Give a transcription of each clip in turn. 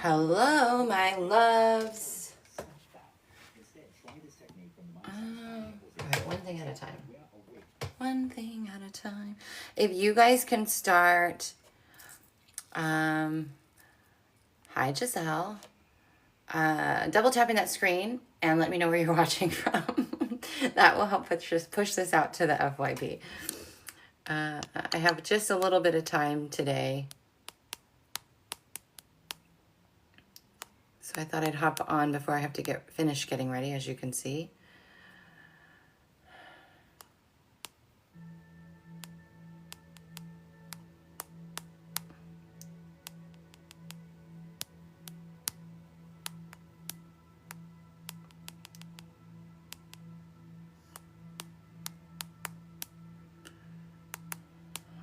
Hello, my loves. All right, one thing at a time. One thing at a time. If you guys can start, hi Giselle, double tapping that screen and let me know where you're watching from. That will help just push this out to the FYP. I have just a little bit of time today, so I thought I'd hop on before I have to finish getting ready, as you can see.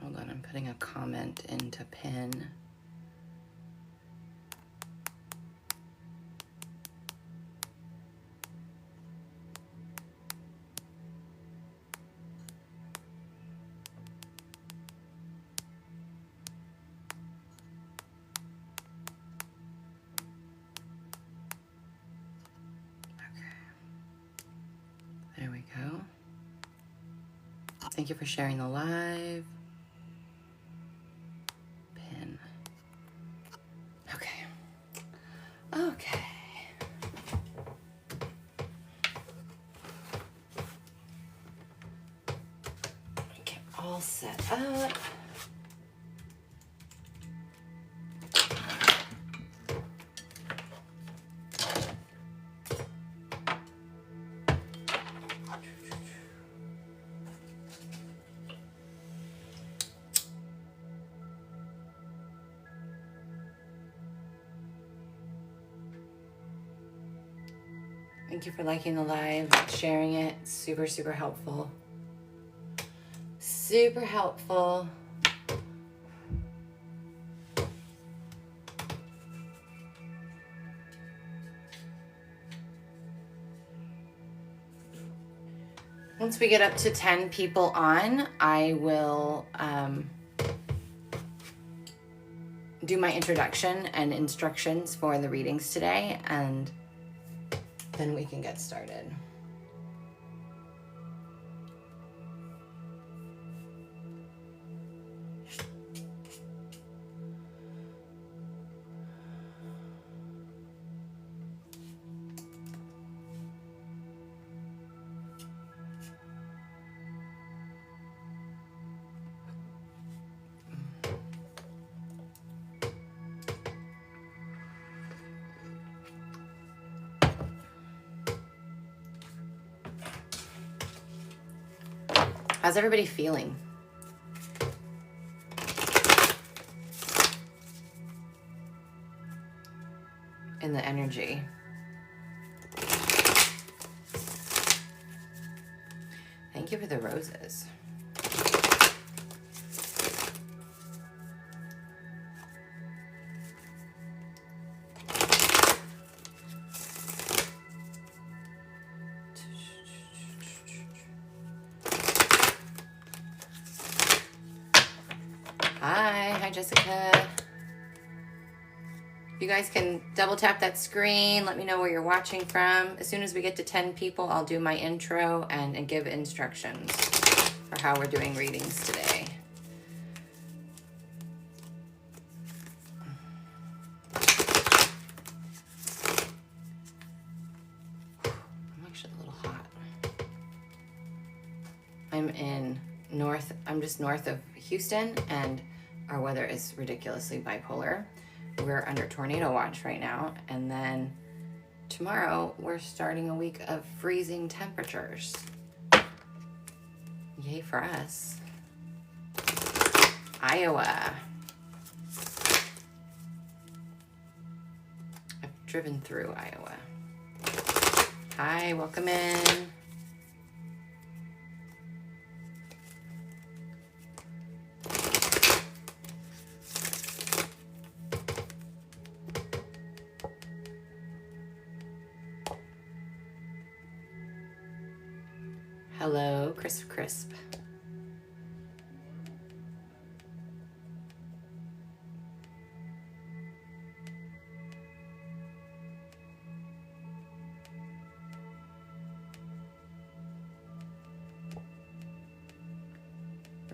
Hold on, I'm putting a comment into pin. There we go. Thank you for sharing the live. Pin. Okay. Okay. Get all set up. Thank you for liking the live, sharing it. Super, super helpful. Super helpful. Once we get up to 10 people on, I will do my introduction and instructions for the readings today, and then we can get started. How's everybody feeling? In the energy. Thank you for the roses. Hi Jessica. If you guys can double tap that screen, let me know where you're watching from. As soon as we get to 10 people, I'll do my intro and give instructions for how we're doing readings today. I'm actually a little hot. I'm just north of Houston, and our weather is ridiculously bipolar. We're under tornado watch right now, and then tomorrow we're starting a week of freezing temperatures. Yay for us. Iowa. I've driven through Iowa. Hi, welcome in. Hello, Crisp.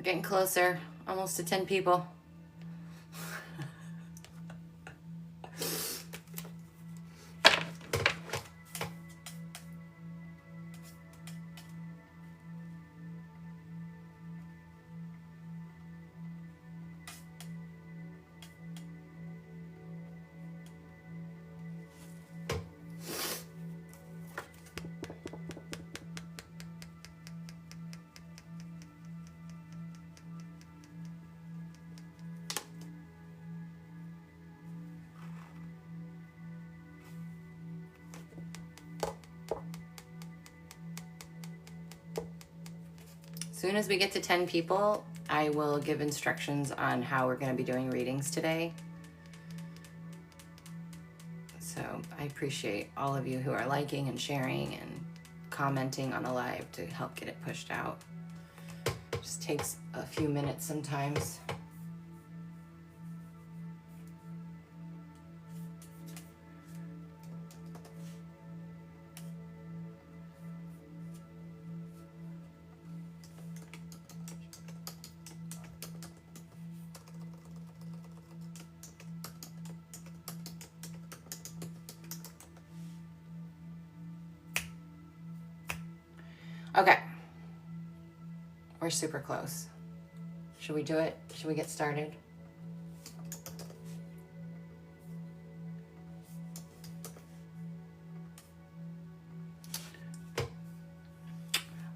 getting closer, almost to 10 people. As soon as we get to 10 people, I will give instructions on how we're going to be doing readings today. So I appreciate all of you who are liking and sharing and commenting on the live to help get it pushed out. Just takes a few minutes sometimes. Okay, we're super close. Should we do it? Should we get started?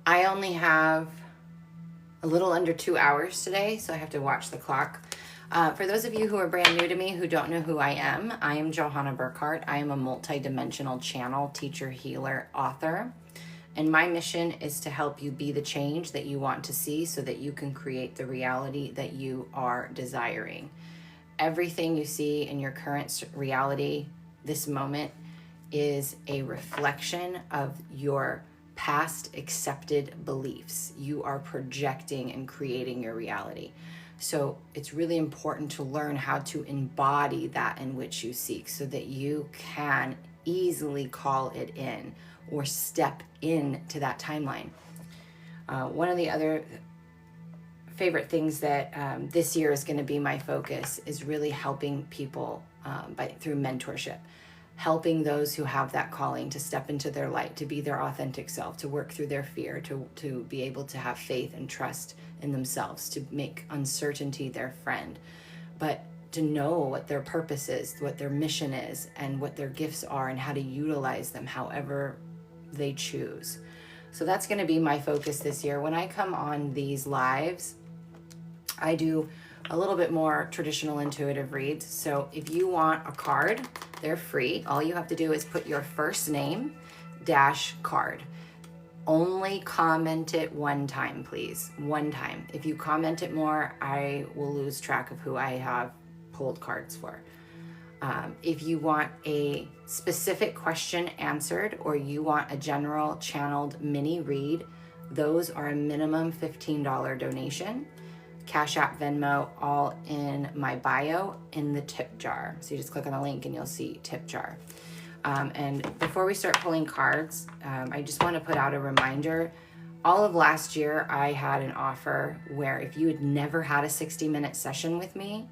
I only have a little under 2 hours today, so I have to watch the clock. For those of you who are brand new to me, who don't know who I am Johanna Burkhardt. I am a multi-dimensional channel, teacher, healer, author. And my mission is to help you be the change that you want to see so that you can create the reality that you are desiring. Everything you see in your current reality, this moment, is a reflection of your past accepted beliefs. You are projecting and creating your reality. So it's really important to learn how to embody that in which you seek so that you can easily call it in or step into that timeline. One of the other favorite things that this year is going to be my focus is really helping people through mentorship, helping those who have that calling to step into their light, to be their authentic self, to work through their fear, to be able to have faith and trust in themselves, to make uncertainty their friend, but to know what their purpose is, what their mission is, and what their gifts are, and how to utilize them however they choose. So that's going to be my focus this year. When I come on these lives, I do a little bit more traditional intuitive reads. So if you want a card, they're free. All you have to do is put your first name - card. Only comment it one time, please. One time. If you comment it more, I will lose track of who I have pulled cards for. If you want a specific question answered or you want a general channeled mini read, those are a minimum $15 donation. Cash App, Venmo, all in my bio in the tip jar. So you just click on the link and you'll see tip jar. And before we start pulling cards, I just want to put out a reminder. All of last year, I had an offer where if you had never had a 60-minute session with me,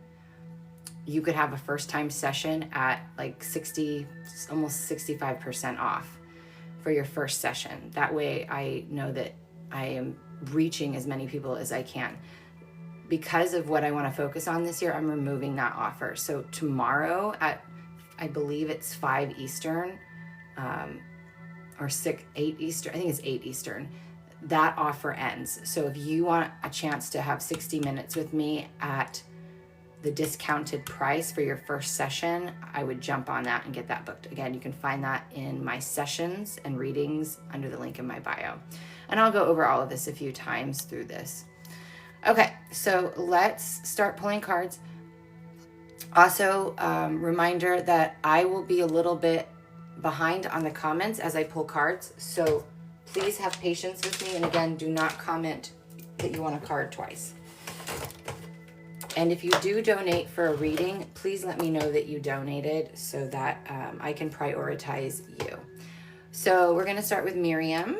you could have a first-time session at like 60, almost 65% off for your first session. That way I know that I am reaching as many people as I can. Because of what I want to focus on this year, I'm removing that offer. So tomorrow at, I believe it's 5 Eastern, or 8 Eastern, I think it's 8 Eastern, that offer ends. So if you want a chance to have 60 minutes with me at the discounted price for your first session, I would jump on that and get that booked. Again, you can find that in my sessions and readings under the link in my bio. And I'll go over all of this a few times through this. Okay, so let's start pulling cards. Also, reminder that I will be a little bit behind on the comments as I pull cards. So please have patience with me. And again, do not comment that you want a card twice. And if you do donate for a reading, please let me know that you donated so that I can prioritize you. So we're going to start with Miriam.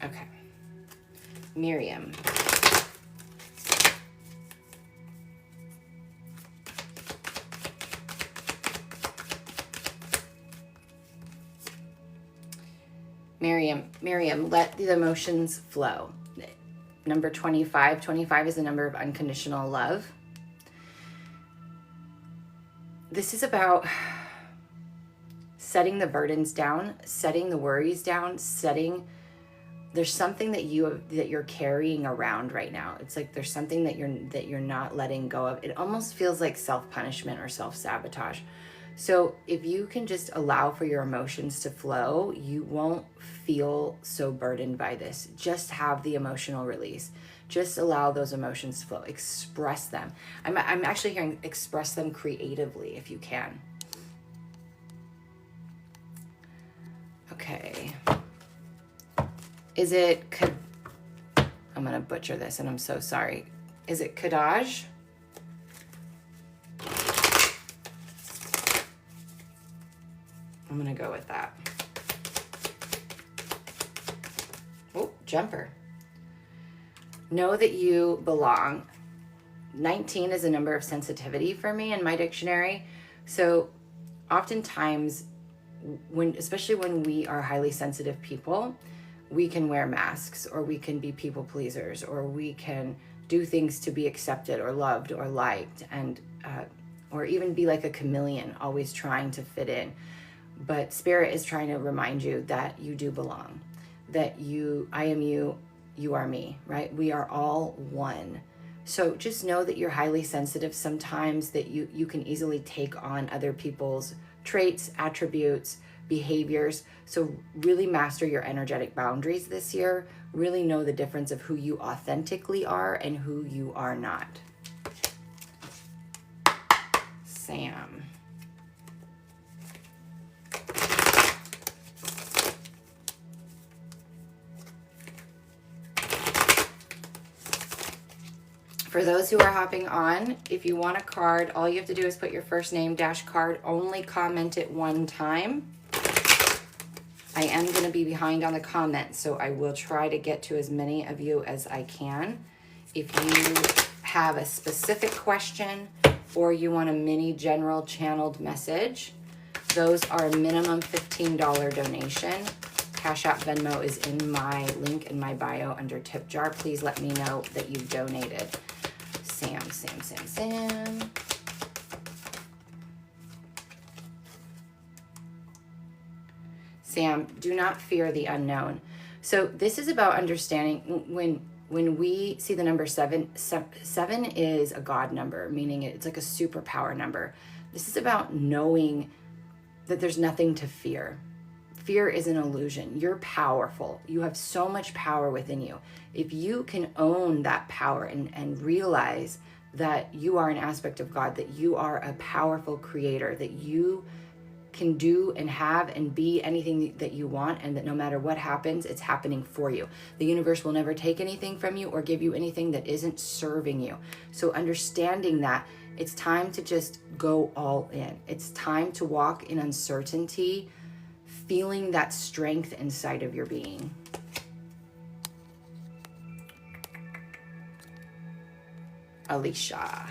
Okay. Miriam. Miriam, let the emotions flow. Number 25. 25 is the number of unconditional love. This is about setting the burdens down, setting the worries down, there's something that you're carrying around right now. It's like there's something that you're not letting go of. It almost feels like self-punishment or self-sabotage. So if you can just allow for your emotions to flow, you won't feel so burdened by this. Just have the emotional release. Just allow those emotions to flow. Express them. I'm actually hearing express them creatively if you can. Okay. Is it, I'm going to butcher this and I'm so sorry. Is it Kadaj? I'm going to go with that. Oh, jumper. Know that you belong. 19 is a number of sensitivity for me in my dictionary. So oftentimes, especially when we are highly sensitive people, we can wear masks, or we can be people pleasers, or we can do things to be accepted or loved or liked, and or even be like a chameleon, always trying to fit in. But Spirit is trying to remind you that you do belong, that I am you, you are me, right? We are all one. So just know that you're highly sensitive sometimes, that you can easily take on other people's traits, attributes, behaviors. So really master your energetic boundaries this year. Really know the difference of who you authentically are and who you are not. Sam. For those who are hopping on, if you want a card, all you have to do is put your first name - card, only comment it one time. I am going to be behind on the comments, so I will try to get to as many of you as I can. If you have a specific question or you want a mini general channeled message, those are a minimum $15 donation. Cash App Venmo is in my link in my bio under tip jar. Please let me know that you've donated. Sam. Sam, do not fear the unknown. So this is about understanding when we see the number 7, 7 is a God number, meaning it's like a superpower number. This is about knowing that there's nothing to fear. Fear is an illusion. You're powerful. You have so much power within you. If you can own that power and realize that you are an aspect of God, that you are a powerful creator, that you can do and have and be anything that you want, and that no matter what happens, it's happening for you. The universe will never take anything from you or give you anything that isn't serving you. So understanding that, it's time to just go all in. It's time to walk in uncertainty, feeling that strength inside of your being. Alicia.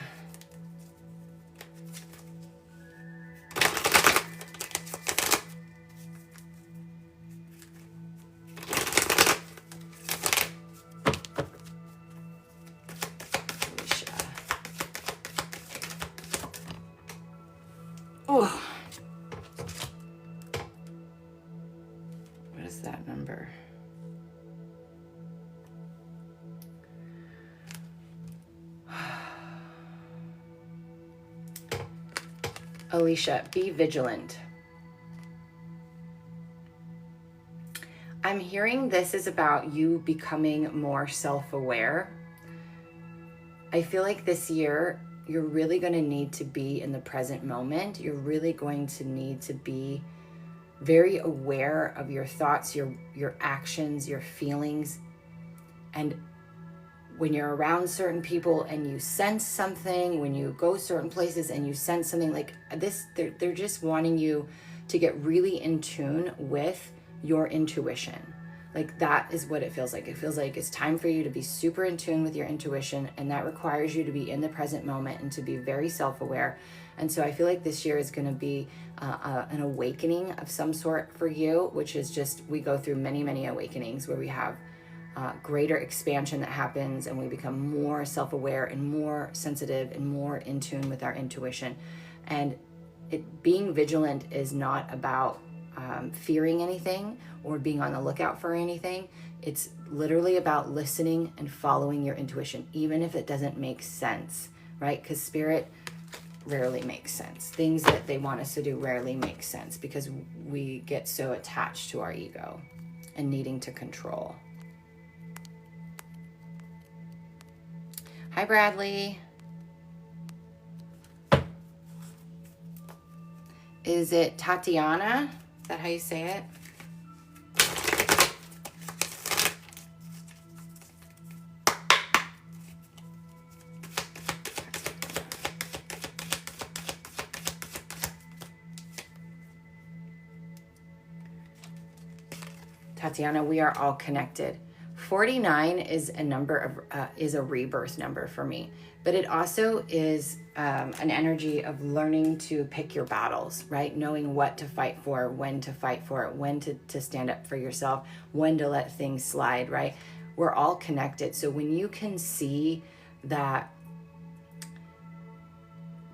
Oh. What is that number? Alicia, be vigilant. I'm hearing this is about you becoming more self-aware. I feel like this year, you're really going to need to be in the present moment. You're really going to need to be very aware of your thoughts, your actions, your feelings. And when you're around certain people and you sense something, when you go certain places and you sense something like this, they're just wanting you to get really in tune with your intuition. Like, that is what it feels like. It feels like it's time for you to be super in tune with your intuition, and that requires you to be in the present moment and to be very self-aware. And so I feel like this year is going to be an awakening of some sort for you, which is just, we go through many, many awakenings where we have greater expansion that happens, and we become more self-aware and more sensitive and more in tune with our intuition. And being vigilant is not about fearing anything or being on the lookout for anything. It's literally about listening and following your intuition, even if it doesn't make sense, right? Because spirit rarely makes sense. Things that they want us to do rarely make sense because we get so attached to our ego and needing to control. Hi, Bradley. Is it Tatiana? Is that how you say it? Tatiana, we are all connected. 49 is a number of is a rebirth number for me, but it also is an energy of learning to pick your battles, right? Knowing what to fight for, when to fight for it, when to stand up for yourself, when to let things slide, right? We're all connected. So when you can see that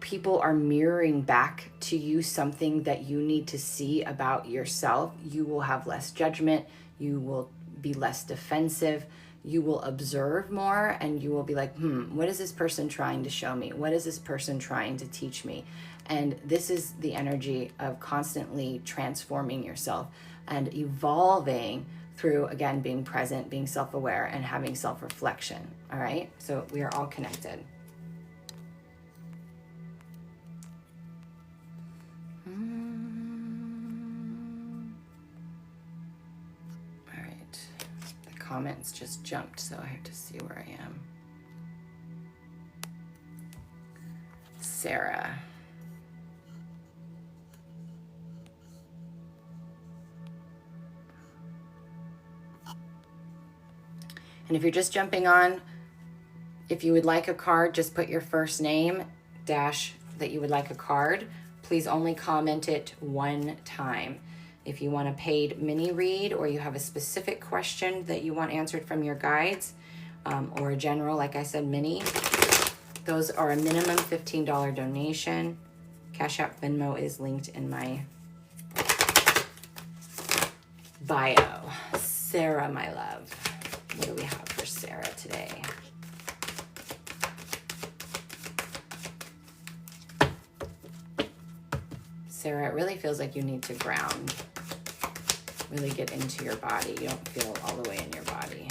people are mirroring back to you something that you need to see about yourself, you will have less judgment, you will be less defensive, you will observe more, and you will be like, what is this person trying to show me? What is this person trying to teach me? And this is the energy of constantly transforming yourself and evolving through, again, being present, being self-aware, and having self-reflection, all right? So we are all connected. Comments just jumped, so I have to see where I am. Sarah. And if you're just jumping on, if you would like a card, just put your first name dash that you would like a card. Please only comment it one time. If you want a paid mini read, or you have a specific question that you want answered from your guides, or a general, like I said, mini, those are a minimum $15 donation. Cash App, Venmo is linked in my bio. Sarah, my love. What do we have for Sarah today? Sarah, it really feels like you need to ground. Really get into your body. You don't feel all the way in your body.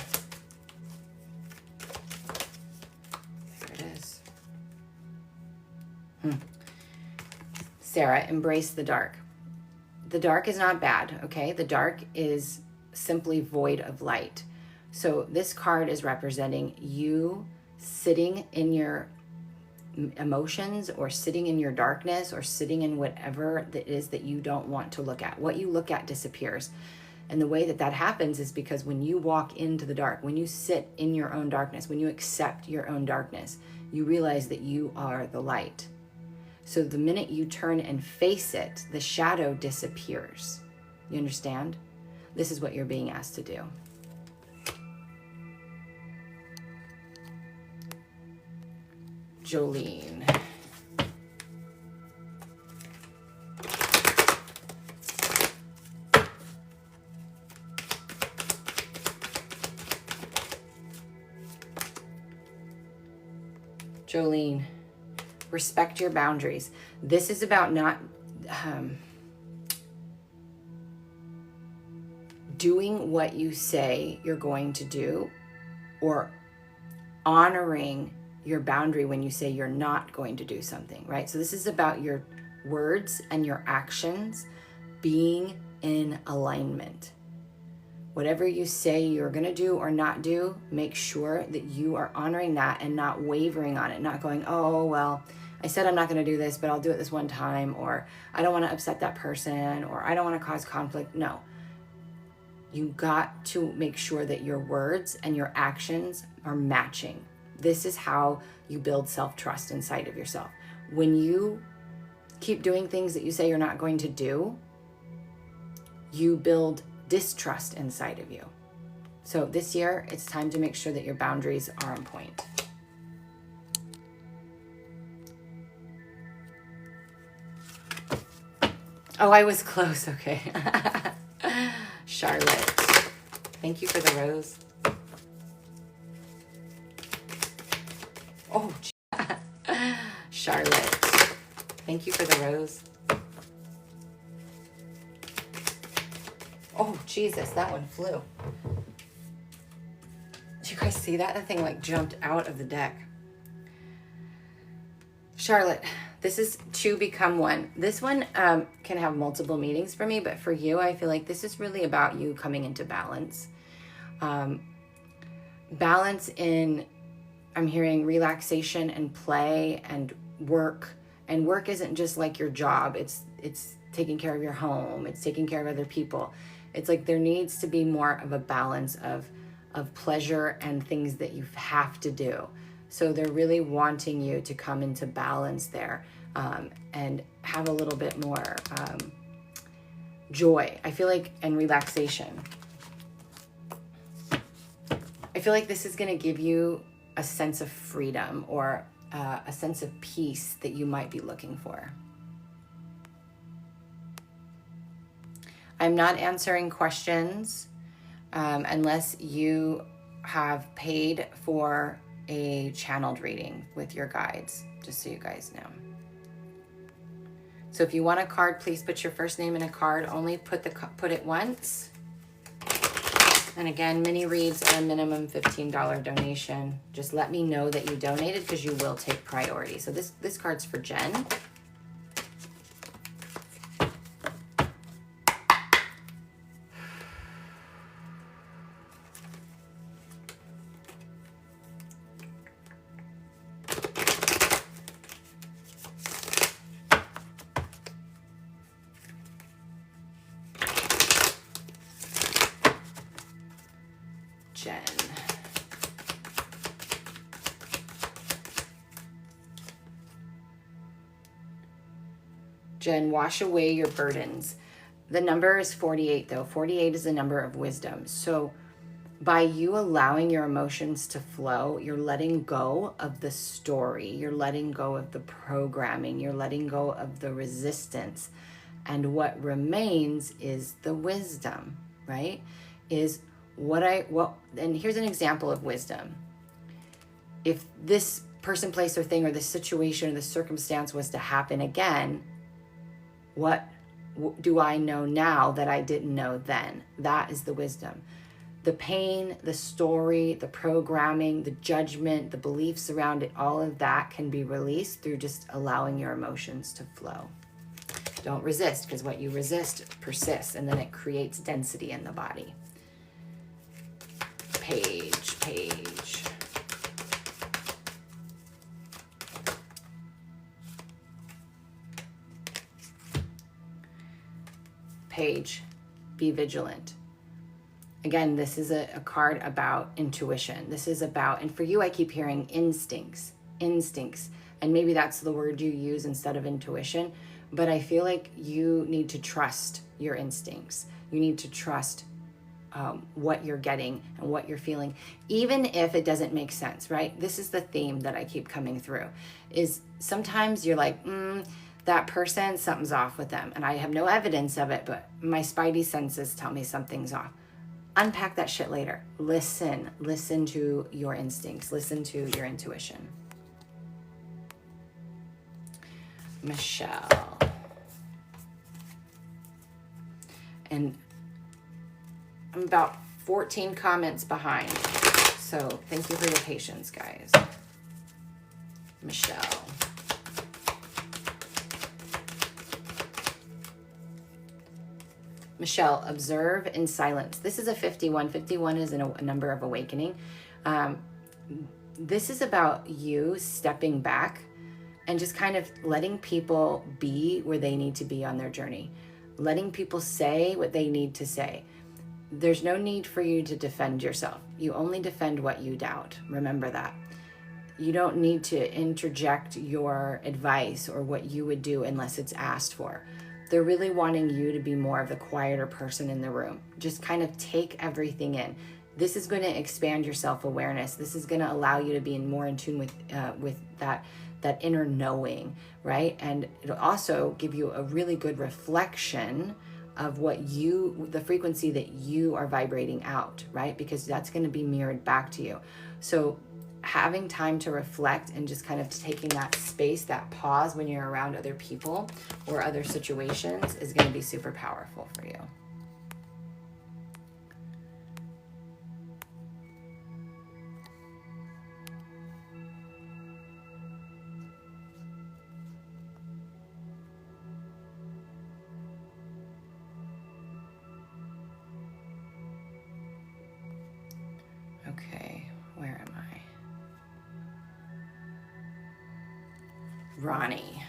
There it is. Sarah, embrace the dark. The dark is not bad, okay? The dark is simply void of light. So this card is representing you sitting in your emotions, or sitting in your darkness, or sitting in whatever that is that you don't want to look at. What you look at disappears. And the way that that happens is because when you walk into the dark, when you sit in your own darkness, when you accept your own darkness, you realize that you are the light. So the minute you turn and face it, the shadow disappears. You understand? This is what you're being asked to do. Jolene. Jolene, respect your boundaries. This is about not doing what you say you're going to do, or honoring your boundary when you say you're not going to do something, right? So this is about your words and your actions being in alignment. Whatever you say you're going to do or not do, make sure that you are honoring that and not wavering on it, not going, oh, well, I said I'm not going to do this, but I'll do it this one time, or I don't want to upset that person, or I don't want to cause conflict. No. You got to make sure that your words and your actions are matching. This is how you build self-trust inside of yourself. When you keep doing things that you say you're not going to do, you build distrust inside of you. So this year, it's time to make sure that your boundaries are on point. Oh, I was close. Okay. Charlotte, thank you for the rose. Oh, Charlotte, thank you for the rose. Oh, Jesus, that one flew. Did you guys see that? That thing like jumped out of the deck. Charlotte, this is to become one. This one can have multiple meanings for me, but for you, I feel like this is really about you coming into balance. Balance in, I'm hearing relaxation and play and work. And work isn't just like your job. It's taking care of your home. It's taking care of other people. It's like there needs to be more of a balance of pleasure and things that you have to do. So they're really wanting you to come into balance there and have a little bit more joy, I feel like, and relaxation. I feel like this is going to give you a sense of freedom or a sense of peace that you might be looking for. I'm not answering questions unless you have paid for a channeled reading with your guides, just so you guys know. So if you want a card, please put your first name in a card. Only put it once. And again, mini reads are a minimum $15 donation. Just let me know that you donated because you will take priority. So this card's for Jen. Jen, wash away your burdens. The number is 48 though. 48 is the number of wisdom. So by you allowing your emotions to flow, you're letting go of the story. You're letting go of the programming. You're letting go of the resistance. And what remains is the wisdom, right? And here's an example of wisdom. If this person, place, or thing, or this situation or the circumstance was to happen again, what do I know now that I didn't know then? That is the wisdom. The pain, the story, the programming, the judgment, the beliefs around it, all of that can be released through just allowing your emotions to flow. Don't resist, because what you resist persists, and then it creates density in the body. Page. Page, be vigilant. Again, this is a card about intuition. This is about, and for you, I keep hearing instincts, and maybe that's the word you use instead of intuition, but I feel like you need to trust your instincts. You need to trust what you're getting and what you're feeling, even if it doesn't make sense, right? This is the theme that I keep coming through, is sometimes you're like, that person, something's off with them. And I have no evidence of it, but my spidey senses tell me something's off. Unpack that shit later. Listen to your instincts. Listen to your intuition. Michelle. And I'm about 14 comments behind. So thank you for your patience, guys. Michelle. Michelle, observe in silence. This is a 51. 51 is a number of awakening. This is about you stepping back and just kind of letting people be where they need to be on their journey. Letting people say what they need to say. there's no need for you to defend yourself. You only defend what you doubt. Remember that. You don't need to interject your advice or what you would do unless it's asked for. They're really wanting you to be more of the quieter person in the room. Just kind of take everything in. This is going to expand your self-awareness. This is going to allow you to be more in tune with that inner knowing, right? And it'll also give you a really good reflection of the frequency that you are vibrating out, right? Because that's going to be mirrored back to you. So having time to reflect and just kind of taking that space, that pause when you're around other people or other situations is going to be super powerful for you. Okay, where am I? Ronnie.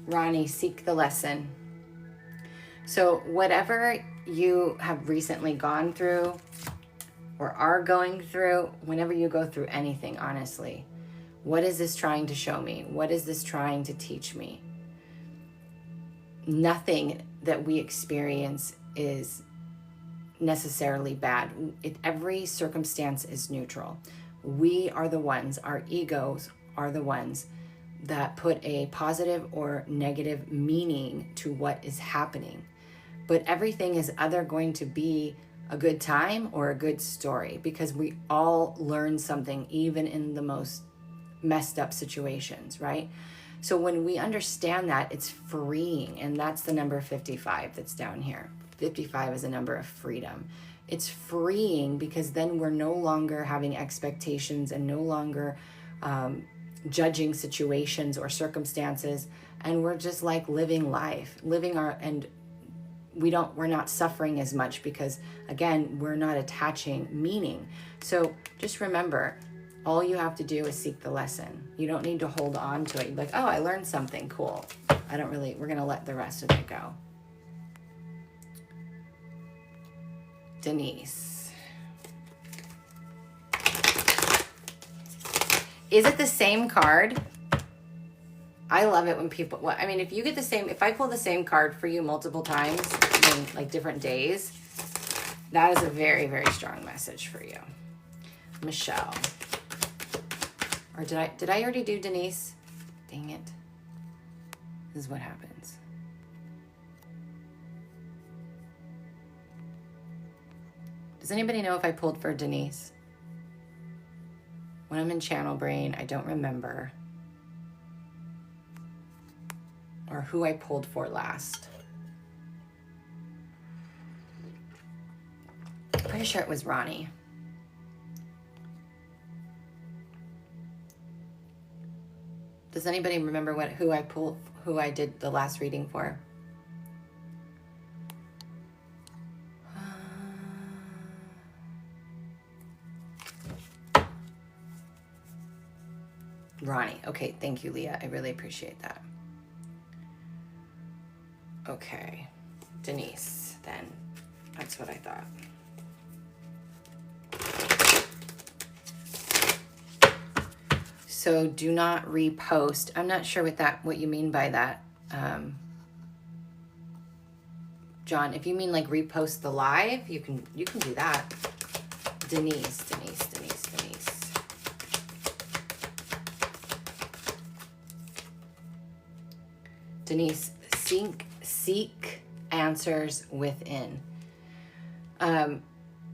Ronnie, seek the lesson. So whatever you have recently gone through or are going through, whenever you go through anything, honestly, what is this trying to show me? What is this trying to teach me? Nothing that we experience is necessarily bad. Every circumstance is neutral. We are the ones, our egos are the ones that put a positive or negative meaning to what is happening. But everything is either going to be a good time or a good story, because we all learn something, even in the most messed up situations, right? So when we understand that, it's freeing. And that's the number 55 that's down here. 55 is a number of freedom. It's freeing because then we're no longer having expectations and no longer judging situations or circumstances, and we're just like living life, and we're not suffering as much because, again, we're not attaching meaning. So just remember, all you have to do is seek the lesson. You don't need to hold on to it. You're like, oh, I learned something cool. We're going to let the rest of it go. Denise. Is it the same card? I love it when people, if I pull the same card for you multiple times in like different days, that is a very, very strong message for you. Michelle. Or did I already do Denise? Dang it. This is what happens. Does anybody know if I pulled for Denise? When I'm in channel brain, I don't remember. Or who I pulled for last. Pretty sure it was Ronnie. Does anybody remember who I did the last reading for? Ronnie. Okay, thank you, Leah. I really appreciate that. Okay, Denise, then. That's what I thought. So do not repost. I'm not sure what you mean by that. John, if you mean like repost the live, you can do that. Denise. Denise, seek answers within.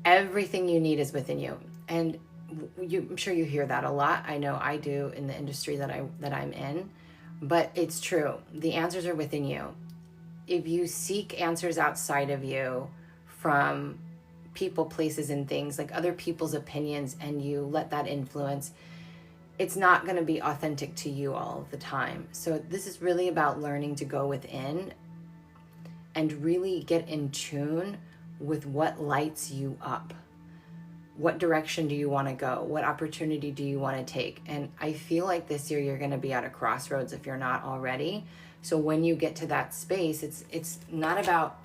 Everything you need is within you. And I'm sure you hear that a lot. I know I do in the industry that I'm in, but it's true. The answers are within you. If you seek answers outside of you from people, places, and things, like other people's opinions, and you let that influence, it's not going to be authentic to you all of the time. So this is really about learning to go within and really get in tune with what lights you up. What direction do you want to go? What opportunity do you want to take? And I feel like this year you're going to be at a crossroads if you're not already. So when you get to that space, it's not about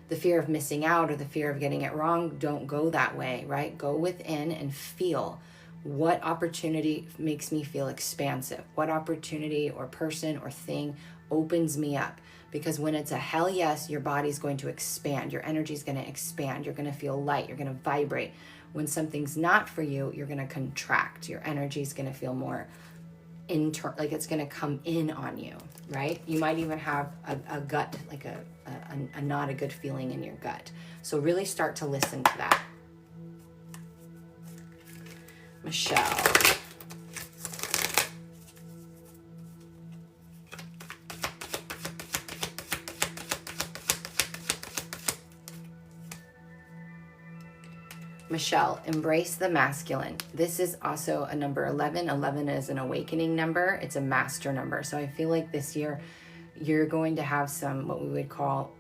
the fear of missing out or the fear of getting it wrong. Don't go that way, right? Go within and feel what opportunity makes me feel expansive. What opportunity or person or thing opens me up. Because when it's a hell yes, your body's going to expand. Your energy is going to expand. You're going to feel light. You're going to vibrate. When something's not for you, you're going to contract. Your energy is going to feel more like it's going to come in on you, right? You might even have a gut, like a not a good feeling in your gut. So really start to listen to that. Michelle. Michelle, embrace the masculine. This is also a number 11. 11 is an awakening number. It's a master number. So I feel like this year you're going to have some, what we would call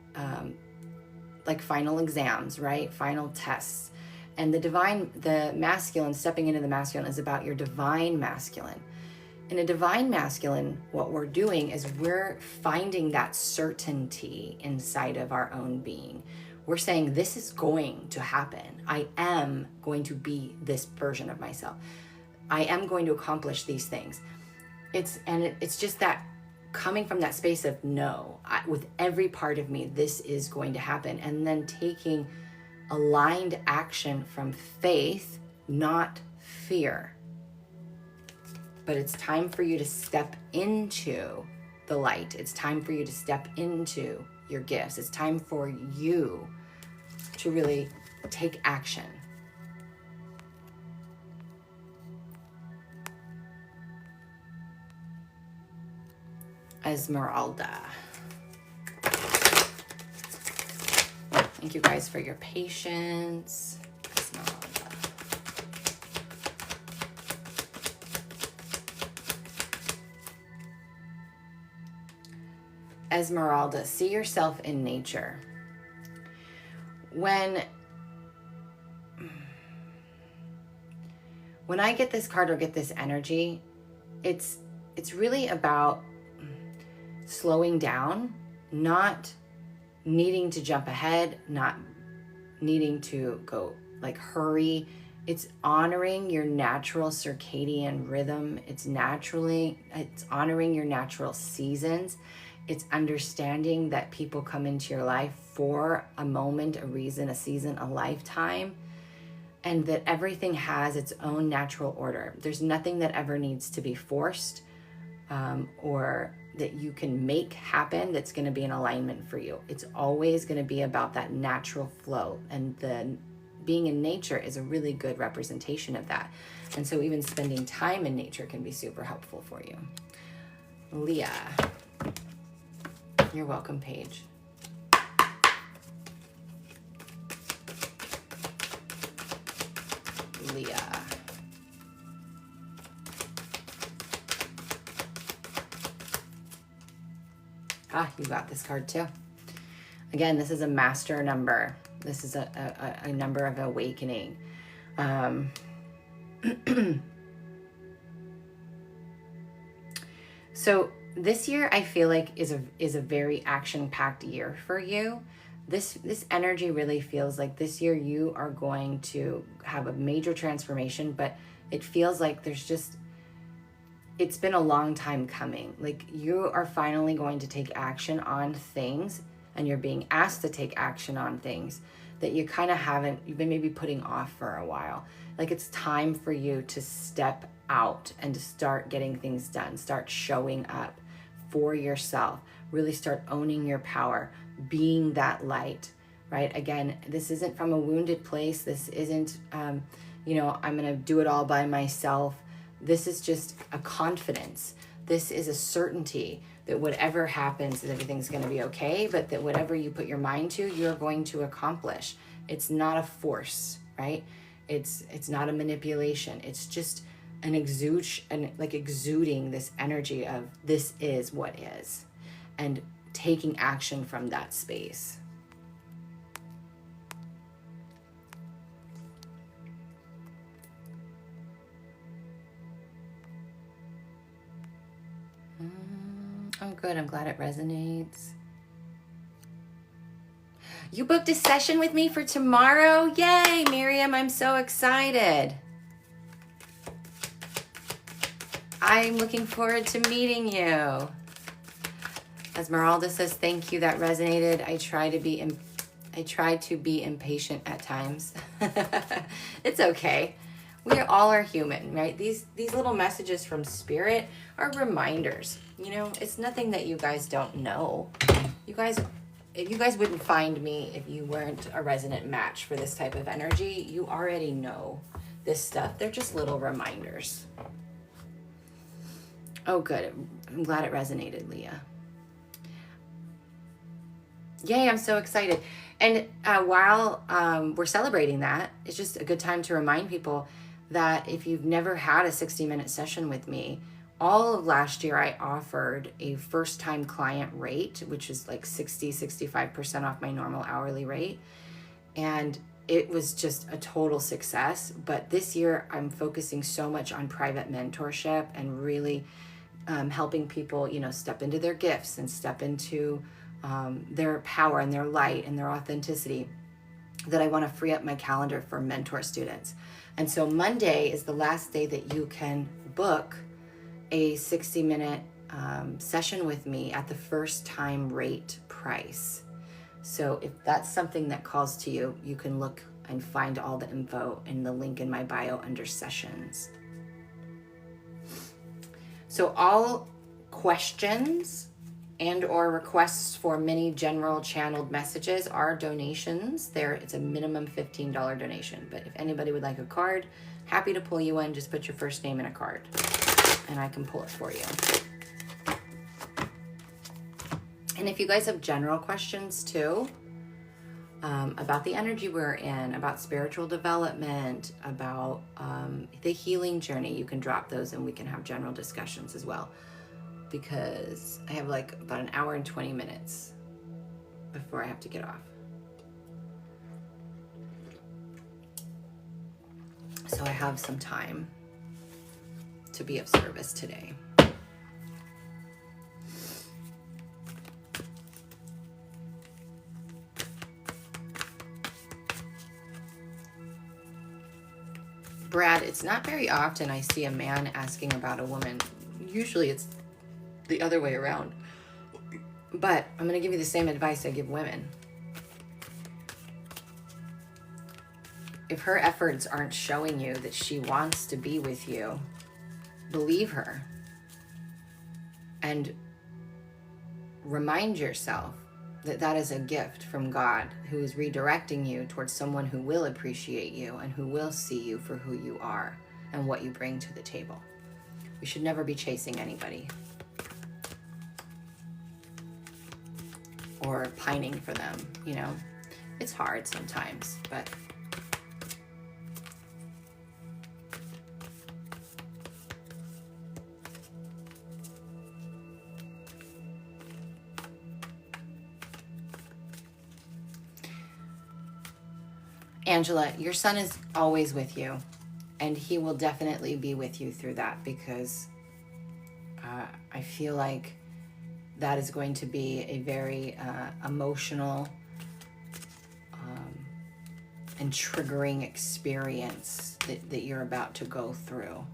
like final exams, right? Final tests. And the masculine, stepping into the masculine is about your divine masculine. In a divine masculine, what we're doing is we're finding that certainty inside of our own being. We're saying, this is going to happen. I am going to be this version of myself. I am going to accomplish these things. It's just that coming from that space of no, with every part of me, this is going to happen. And then taking aligned action from faith, not fear. But it's time for you to step into the light. It's time for you to step into your gifts. It's time for you to really take action. Esmeralda. Thank you guys for your patience. Esmeralda. Esmeralda, see yourself in nature. When I get this card or get this energy, it's really about slowing down, not needing to jump ahead, not needing to go like hurry. It's honoring your natural circadian rhythm. It's honoring your natural seasons. It's understanding that people come into your life for a moment, a reason, a season, a lifetime, and that everything has its own natural order. There's nothing that ever needs to be forced or that you can make happen that's going to be in alignment for you. It's always going to be about that natural flow, and being in nature is a really good representation of that. And so even spending time in nature can be super helpful for you. Leah. You're welcome, Paige. Leah. You got this card too. Again, this is a master number. This is a number of awakening. So this year I feel like is a very action-packed year for you. This energy really feels like this year you are going to have a major transformation, but it feels like it's been a long time coming. Like you are finally going to take action on things, and you're being asked to take action on things that you kind of you've been maybe putting off for a while. Like it's time for you to step out and to start getting things done, start showing up for yourself, really start owning your power, being that light, right? Again, this isn't from a wounded place. This isn't, I'm going to do it all by myself. This is just a confidence. This is a certainty that whatever happens, that everything's going to be okay, but that whatever you put your mind to, you're going to accomplish. It's not a force, right? It's not a manipulation. It's just and exuding this energy of this is what is, and taking action from that space. Oh, good. I'm glad it resonates. You booked a session with me for tomorrow? Yay, Miriam, I'm so excited. I'm looking forward to meeting you. Esmeralda says, thank you, that resonated. I try to be impatient at times. It's okay. We all are human, right? These little messages from spirit are reminders. You know, it's nothing that you guys don't know. You guys wouldn't find me if you weren't a resonant match for this type of energy. You already know this stuff. They're just little reminders. Oh, good. I'm glad it resonated, Leah. Yay, I'm so excited. And while we're celebrating that, it's just a good time to remind people that if you've never had a 60-minute session with me, all of last year I offered a first-time client rate, which is like 65% off my normal hourly rate. And it was just a total success. But this year I'm focusing so much on private mentorship and really helping people, you know, step into their gifts and step into their power and their light and their authenticity, that I want to free up my calendar for mentor students. And so Monday is the last day that you can book a 60-minute session with me at the first time rate price. So if that's something that calls to you, you can look and find all the info in the link in my bio under sessions. So all questions and or requests for many general channeled messages are donations. It's a minimum $15 donation. But if anybody would like a card, happy to pull you in. Just put your first name in a card and I can pull it for you. And if you guys have general questions too, about the energy we're in, about spiritual development, about the healing journey, you can drop those and we can have general discussions as well. Because I have like about an hour and 20 minutes before I have to get off. So I have some time to be of service today. Brad, it's not very often I see a man asking about a woman. Usually it's the other way around. But I'm going to give you the same advice I give women. If her efforts aren't showing you that she wants to be with you, believe her. And remind yourself that that is a gift from God, who is redirecting you towards someone who will appreciate you and who will see you for who you are and what you bring to the table. We should never be chasing anybody or pining for them, you know. It's hard sometimes, but Angela, your son is always with you, and he will definitely be with you through that, because I feel like that is going to be a very emotional and triggering experience that you're about to go through.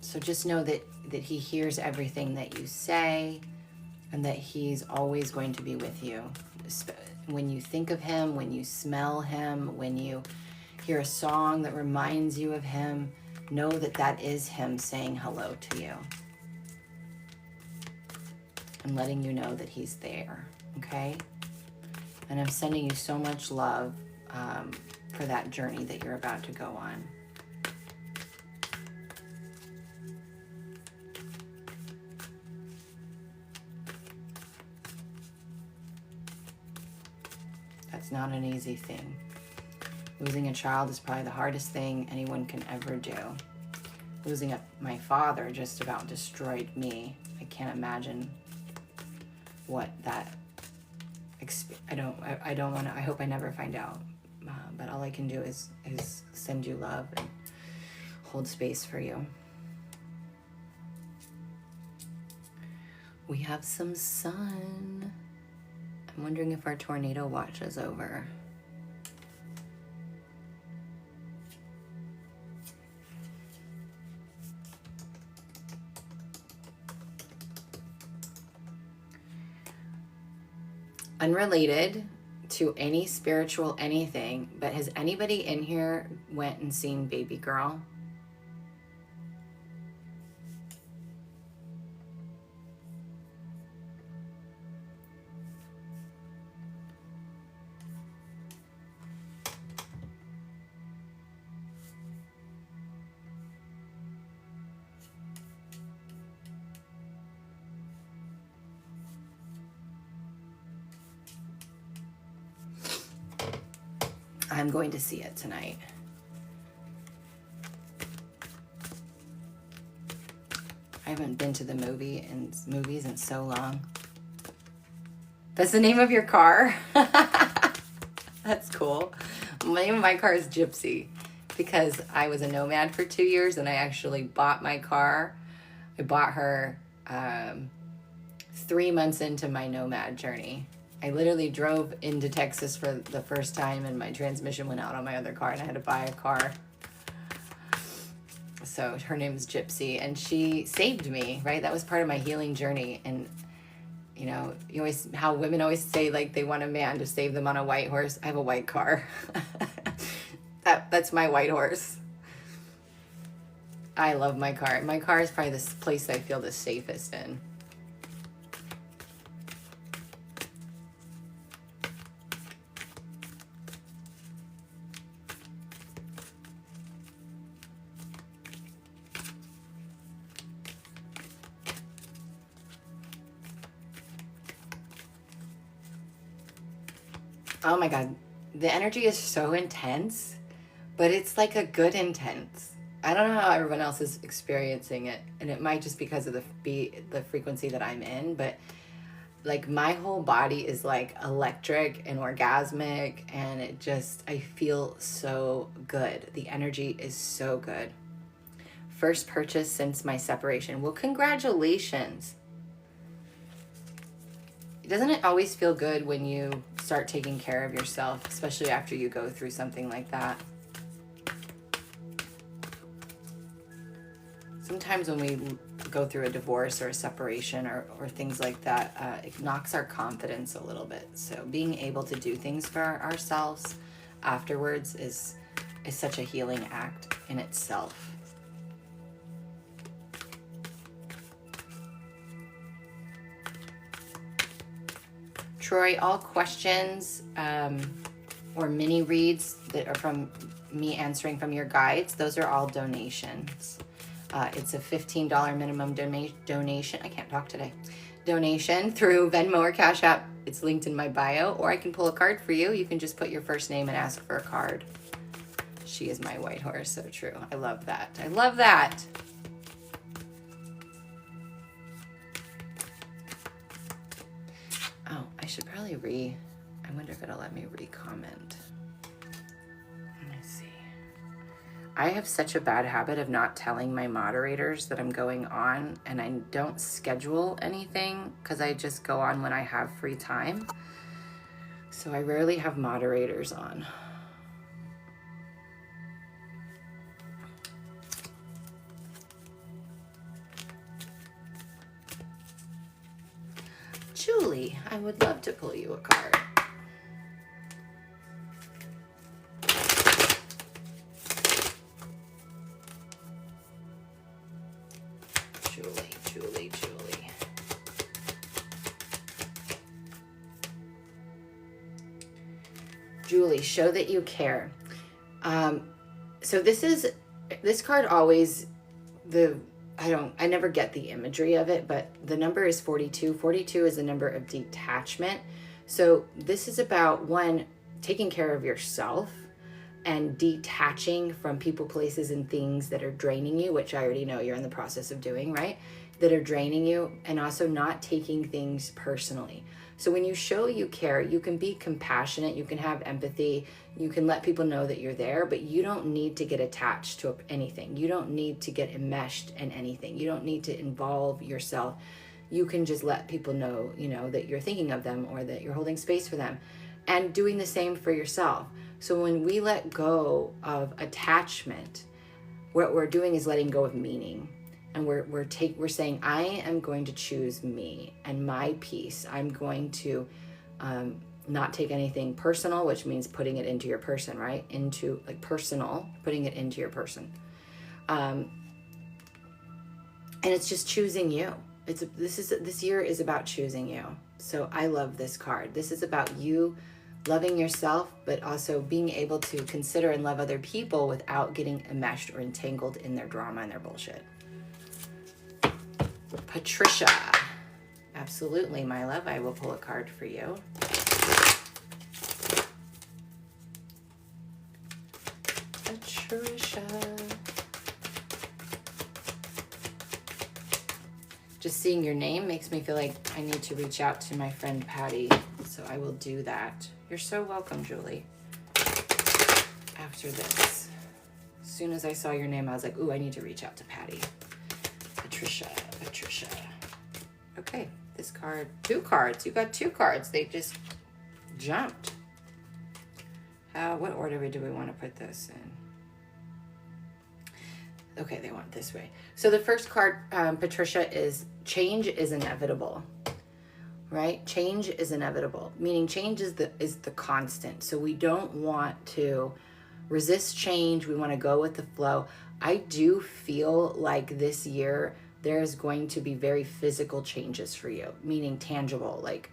So just know that he hears everything that you say and that he's always going to be with you. When you think of him, when you smell him, when you hear a song that reminds you of him, know that that is him saying hello to you and letting you know that he's there, okay? And I'm sending you so much love for that journey that you're about to go on. That's not an easy thing. Losing a child is probably the hardest thing anyone can ever do. losing my father just about destroyed me. I can't imagine what that I don't want to, I hope I never find out. But all I can do is send you love and hold space for you. We have some sun. I'm wondering if our tornado watch is over. Unrelated to any spiritual anything, but has anybody in here went and seen Baby Girl? I'm going to see it tonight. I haven't been to the movies in so long. That's the name of your car? That's cool. The name of my car is Gypsy because I was a nomad for 2 years and I actually bought my car. I bought her 3 months into my nomad journey. I literally drove into Texas for the first time and my transmission went out on my other car and I had to buy a car. So her name's Gypsy and she saved me, right? That was part of my healing journey. And you know, how women always say like they want a man to save them on a white horse. I have a white car. That's my white horse. I love my car. My car is probably the place I feel the safest in. Oh my God, the energy is so intense, but it's like a good intense. I don't know how everyone else is experiencing it, and it might just because of the frequency that I'm in, but like my whole body is like electric and orgasmic, and I feel so good. The energy is so good. First purchase since my separation. Well, congratulations. Doesn't it always feel good when you start taking care of yourself, especially after you go through something like that? Sometimes when we go through a divorce or a separation or things like that, it knocks our confidence a little bit. So being able to do things for ourselves afterwards is such a healing act in itself. Troy, all questions or mini reads that are from me answering from your guides, those are all donations. It's a $15 minimum donation. I can't talk today. Donation through Venmo or Cash App. It's linked in my bio, or I can pull a card for you. You can just put your first name and ask for a card. She is my white horse, so true. I love that. I love that. Oh, I should probably I wonder if it'll let me re-comment. Let me see. I have such a bad habit of not telling my moderators that I'm going on, and I don't schedule anything because I just go on when I have free time. So I rarely have moderators on. Julie, I would love to pull you a card. Julie. Julie, show that you care. So this card always, I never get the imagery of it, but the number is 42. 42 is the number of detachment. So this is about, one, taking care of yourself, and detaching from people, places, and things that are draining you, which I already know you're in the process of doing, right? That are draining you, and also not taking things personally. So when you show you care, you can be compassionate, you can have empathy, you can let people know that you're there, but you don't need to get attached to anything. You don't need to get enmeshed in anything. You don't need to involve yourself. You can just let people know, you know, that you're thinking of them or that you're holding space for them, and doing the same for yourself. So when we let go of attachment, what we're doing is letting go of meaning. And we're saying, I am going to choose me and my peace. I'm going to not take anything personal, which means putting it into your person, right? Into like personal, putting it into your person. And it's just choosing you. This year is about choosing you. So I love this card. This is about you loving yourself, but also being able to consider and love other people without getting enmeshed or entangled in their drama and their bullshit. Patricia. Absolutely, my love. I will pull a card for you. Patricia. Just seeing your name makes me feel like I need to reach out to my friend Patty. So I will do that. You're so welcome, Julie. After this. As soon as I saw your name, I was like, ooh, I need to reach out to Patty. Patricia. Okay, this card, 2 cards. You got 2 cards. They just jumped. What order do we want to put this in? Okay, they want it this way. So the first card, Patricia, is change is inevitable, right? Change is inevitable, meaning change is the constant. So we don't want to resist change. We want to go with the flow. I do feel like this year there's going to be very physical changes for you, meaning tangible, like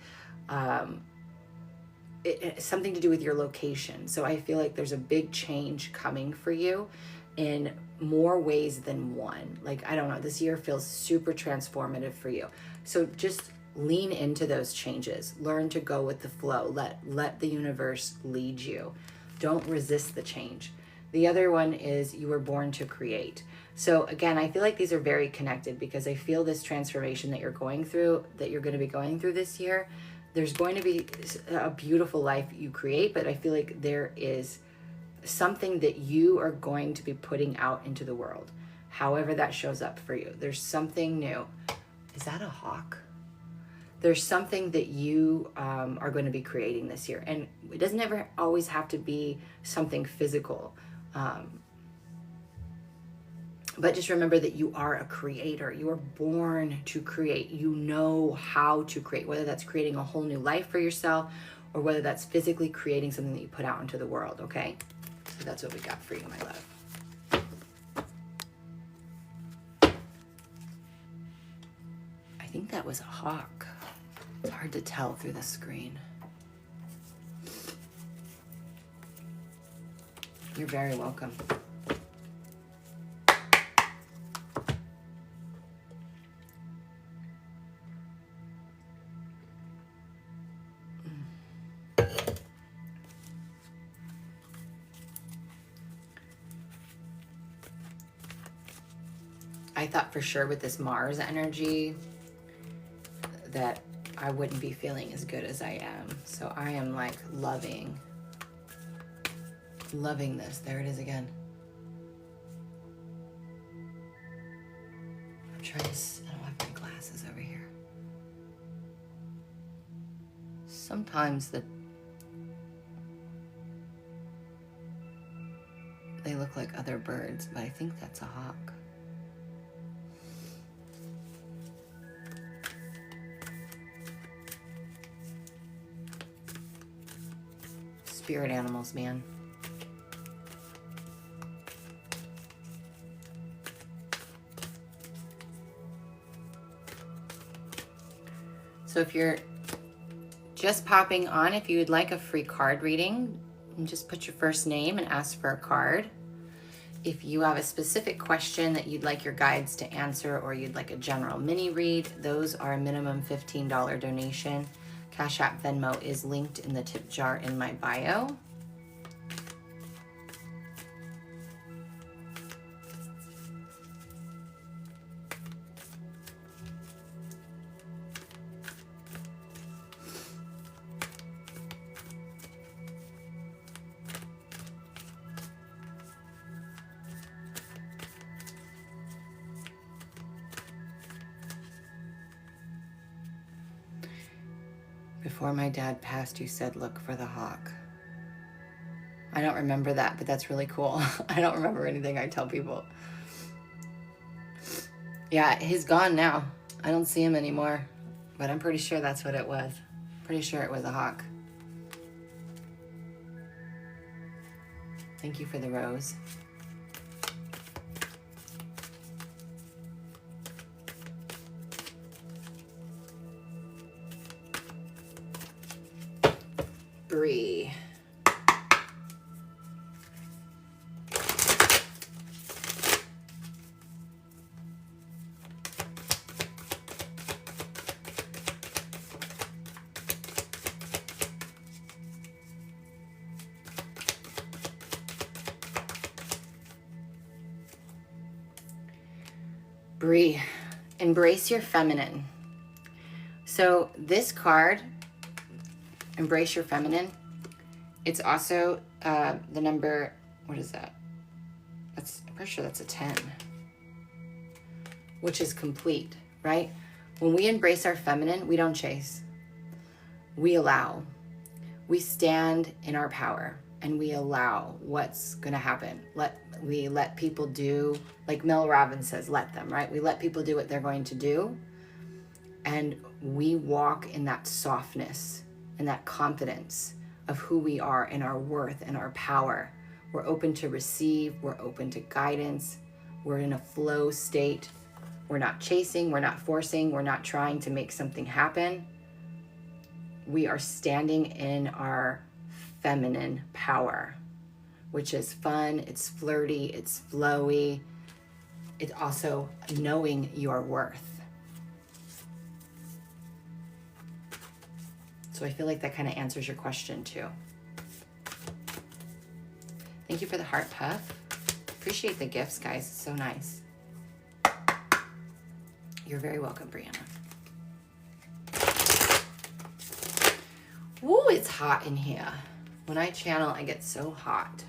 something to do with your location. So I feel like there's a big change coming for you in more ways than one. Like, I don't know, this year feels super transformative for you. So just lean into those changes. Learn to go with the flow. Let the universe lead you. Don't resist the change. The other one is you were born to create. So again, I feel like these are very connected because I feel this transformation that you're going through, that you're going to be going through this year, there's going to be a beautiful life you create, but I feel like there is something that you are going to be putting out into the world, however that shows up for you. There's something new. Is that a hawk? There's something that you are going to be creating this year. And it doesn't ever always have to be something physical. But just remember that you are a creator. You are born to create. You know how to create, whether that's creating a whole new life for yourself or whether that's physically creating something that you put out into the world, okay? So that's what we got for you, my love. I think that was a hawk. It's hard to tell through the screen. You're very welcome. I thought for sure with this Mars energy that I wouldn't be feeling as good as I am. So I am like loving this. There it is again. I'm trying to, I don't have my glasses over here. Sometimes they look like other birds, but I think that's a hawk. Spirit animals, man. So if you're just popping on, if you would like a free card reading, just put your first name and ask for a card. If you have a specific question that you'd like your guides to answer or you'd like a general mini read, those are a minimum $15 donation. Cash App Venmo is linked in the tip jar in my bio. Before my dad passed, you said, look for the hawk. I don't remember that, but that's really cool. I don't remember anything I tell people. Yeah, he's gone now. I don't see him anymore, but I'm pretty sure that's what it was. Pretty sure it was a hawk. Thank you for the rose. Bree. Bree, embrace your feminine. So this card, embrace your feminine, it's also the number, what is that? I'm pretty sure that's a 10, which is complete, right? When we embrace our feminine, we don't chase. We allow. We stand in our power and we allow what's going to happen. We let people do, like Mel Robbins says, let them, right? We let people do what they're going to do. And we walk in that softness and that confidence of who we are and our worth and our power. We're open to receive. We're open to guidance. We're in a flow state. We're not chasing. We're not forcing. We're not trying to make something happen. We are standing in our feminine power, which is fun. It's flirty. It's flowy. It's also knowing your worth. So I feel like that kind of answers your question too. Thank you for the heart puff. Appreciate the gifts, guys. It's so nice. You're very welcome, Brianna. Woo, it's hot in here. When I channel, I get so hot.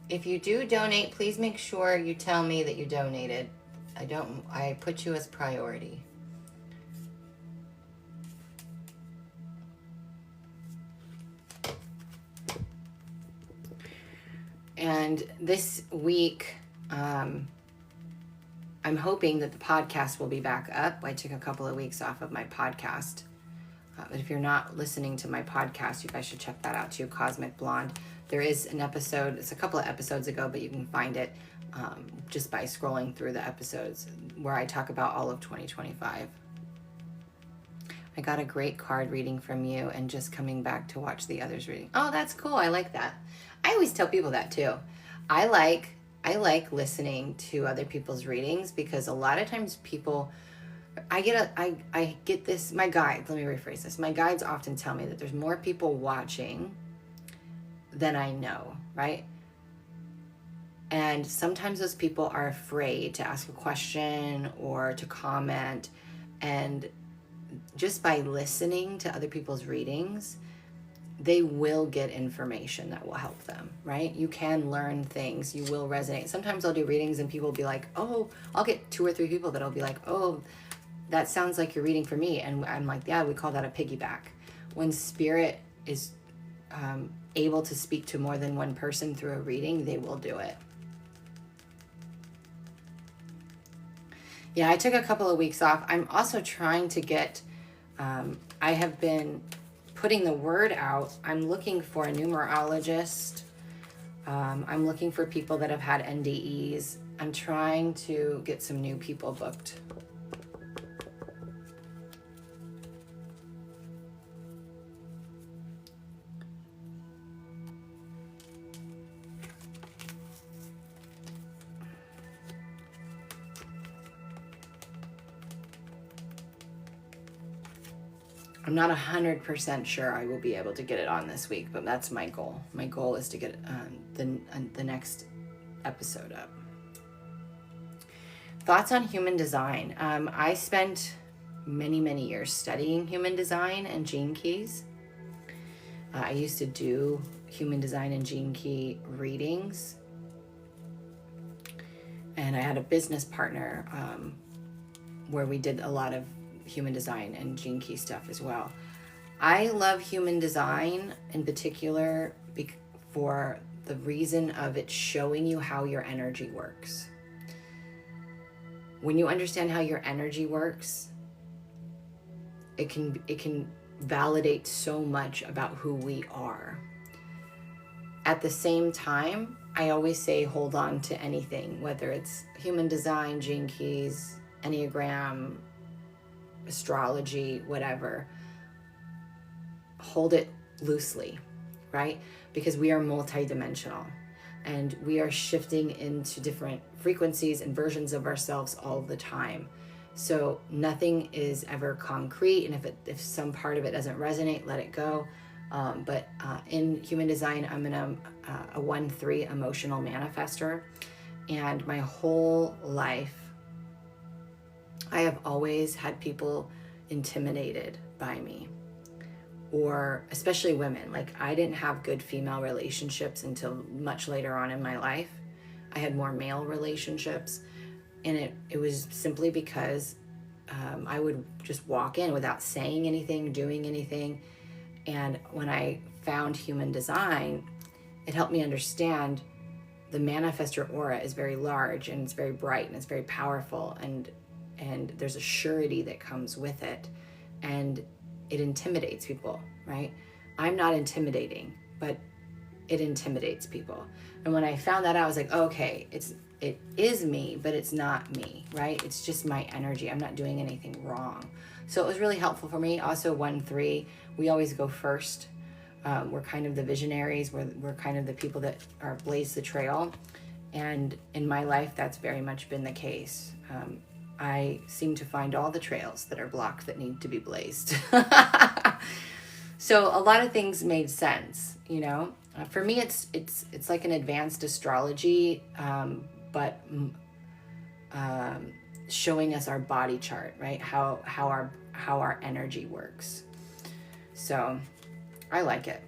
If you do donate, please make sure you tell me that you donated. I put you as priority. And this week, I'm hoping that the podcast will be back up. I took a couple of weeks off of my podcast. But if you're not listening to my podcast, you guys should check that out too, Cosmic Blonde. There is an episode, it's a couple of episodes ago, but you can find it just by scrolling through the episodes where I talk about all of 2025. I got a great card reading from you and just coming back to watch the others reading. Oh, that's cool. I like that. I always tell people that too. I like listening to other people's readings because a lot of times people, I get this, my guides, let me rephrase this. My guides often tell me that there's more people watching than I know, right? And sometimes those people are afraid to ask a question or to comment. And just by listening to other people's readings, they will get information that will help them, right? You can learn things, you will resonate. Sometimes I'll do readings and people will be like, oh, I'll get 2 or 3 people that'll be like, oh, that sounds like you're reading for me. And I'm like, yeah, we call that a piggyback. When spirit is able to speak to more than one person through a reading, they will do it. Yeah, I took a couple of weeks off. I'm also trying to get, I have been putting the word out. I'm looking for a numerologist. I'm looking for people that have had NDEs. I'm trying to get some new people booked. I'm not 100% sure I will be able to get it on this week, but that's my goal. My goal is to get the next episode up. Thoughts on human design. I spent many years studying human design and gene keys. I used to do human design and gene key readings. And I had a business partner where we did a lot of human design and gene key stuff as well. I love human design in particular for the reason of it showing you how your energy works. When you understand how your energy works, it can validate so much about who we are. At the same time, I always say hold on to anything, whether it's human design, gene keys, Enneagram, astrology, whatever. Hold it loosely, right? Because we are multidimensional and we are shifting into different frequencies and versions of ourselves all the time. So nothing is ever concrete, and if some part of it doesn't resonate, let it go. But in human design, I'm a 1-3 emotional manifester, and my whole life, I have always had people intimidated by me, or especially women. Like, I didn't have good female relationships until much later on in my life. I had more male relationships, and it was simply because I would just walk in without saying anything, doing anything. And when I found human design, it helped me understand the manifestor aura is very large, and it's very bright, and it's very powerful, and there's a surety that comes with it, and it intimidates people, right? I'm not intimidating, but it intimidates people. And when I found that out, I was like, okay, it is me, but it's not me, right? It's just my energy. I'm not doing anything wrong. So it was really helpful for me. Also 1-3, we always go first. We're kind of the visionaries. We're kind of the people that blaze the trail. And in my life, that's very much been the case. I seem to find all the trails that are blocked that need to be blazed. So a lot of things made sense, you know. For me, it's like an advanced astrology, but showing us our body chart, right? How our energy works. So I like it.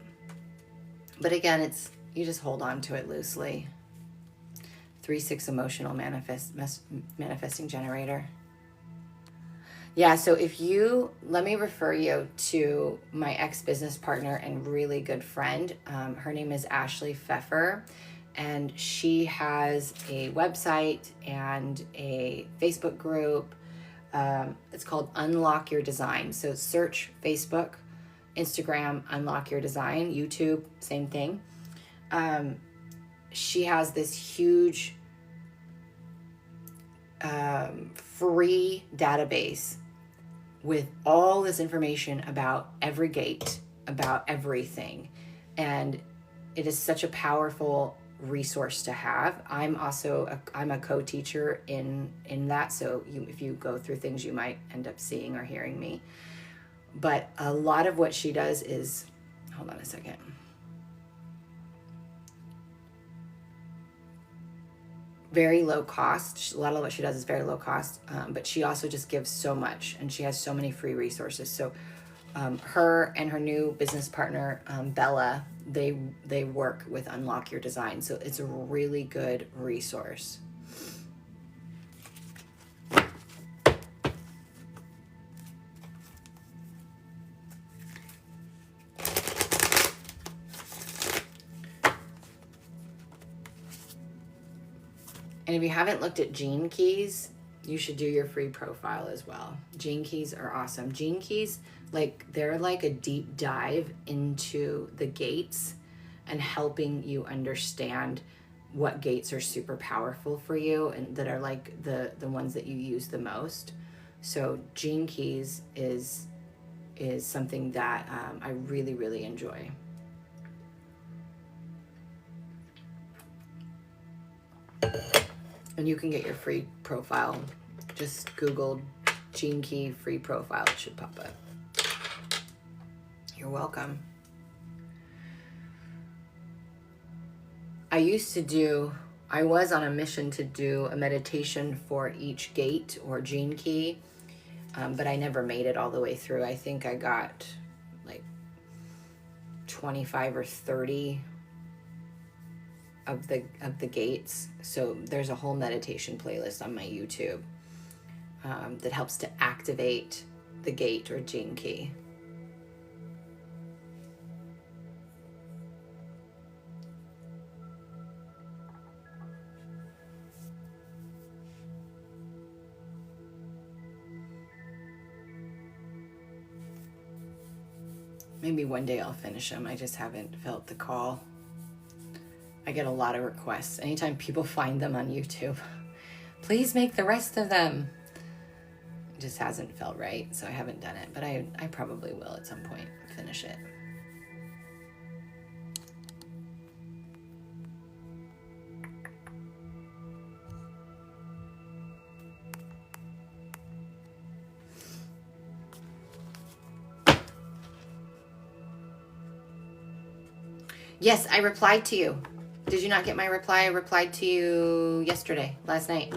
But again, you just hold on to it loosely. 3-6 emotional manifesting generator. Yeah, so let me refer you to my ex-business partner and really good friend. Her name is Ashley Pfeffer, and she has a website and a Facebook group. It's called Unlock Your Design. So search Facebook, Instagram, Unlock Your Design, YouTube, same thing. She has this huge free database with all this information about every gate, about everything. And it is such a powerful resource to have. I'm a co-teacher in that. So if you go through things, you might end up seeing or hearing me. But a lot of what she does is, hold on a second. Very low cost. A lot of what she does is very low cost, but she also just gives so much, and she has so many free resources. So her and her new business partner, Bella, they work with Unlock Your Design. So it's a really good resource. And if you haven't looked at gene keys, you should do your free profile as well. Gene keys are awesome. Gene keys, they're like a deep dive into the gates and helping you understand what gates are super powerful for you and that are like the ones that you use the most. So gene keys is something that I really, really enjoy. And you can get your free profile. Just Google Gene Key free profile. It should pop up. You're welcome. I was on a mission to do a meditation for each gate or gene key, but I never made it all the way through. I think I got like 25 or 30 of the gates. So there's a whole meditation playlist on my YouTube that helps to activate the gate or gene key. Maybe one day I'll finish them. I just haven't felt the call. I get a lot of requests anytime people find them on YouTube. Please make the rest of them. It just hasn't felt right, so I haven't done it, but I probably will at some point finish it. Yes, I replied to you. Did you not get my reply? I replied to you yesterday, last night.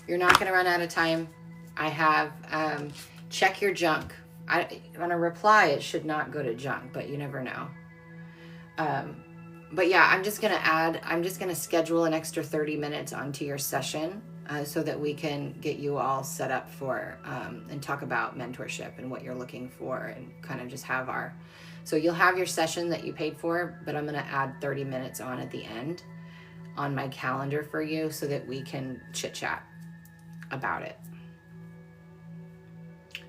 You're not going to run out of time. I have, check your junk. On a reply, it should not go to junk, but you never know. But yeah, I'm just going to schedule an extra 30 minutes onto your session so that we can get you all set up for, and talk about mentorship and what you're looking for and kind of just have so you'll have your session that you paid for, but I'm going to add 30 minutes on at the end on my calendar for you so that we can chit chat about it.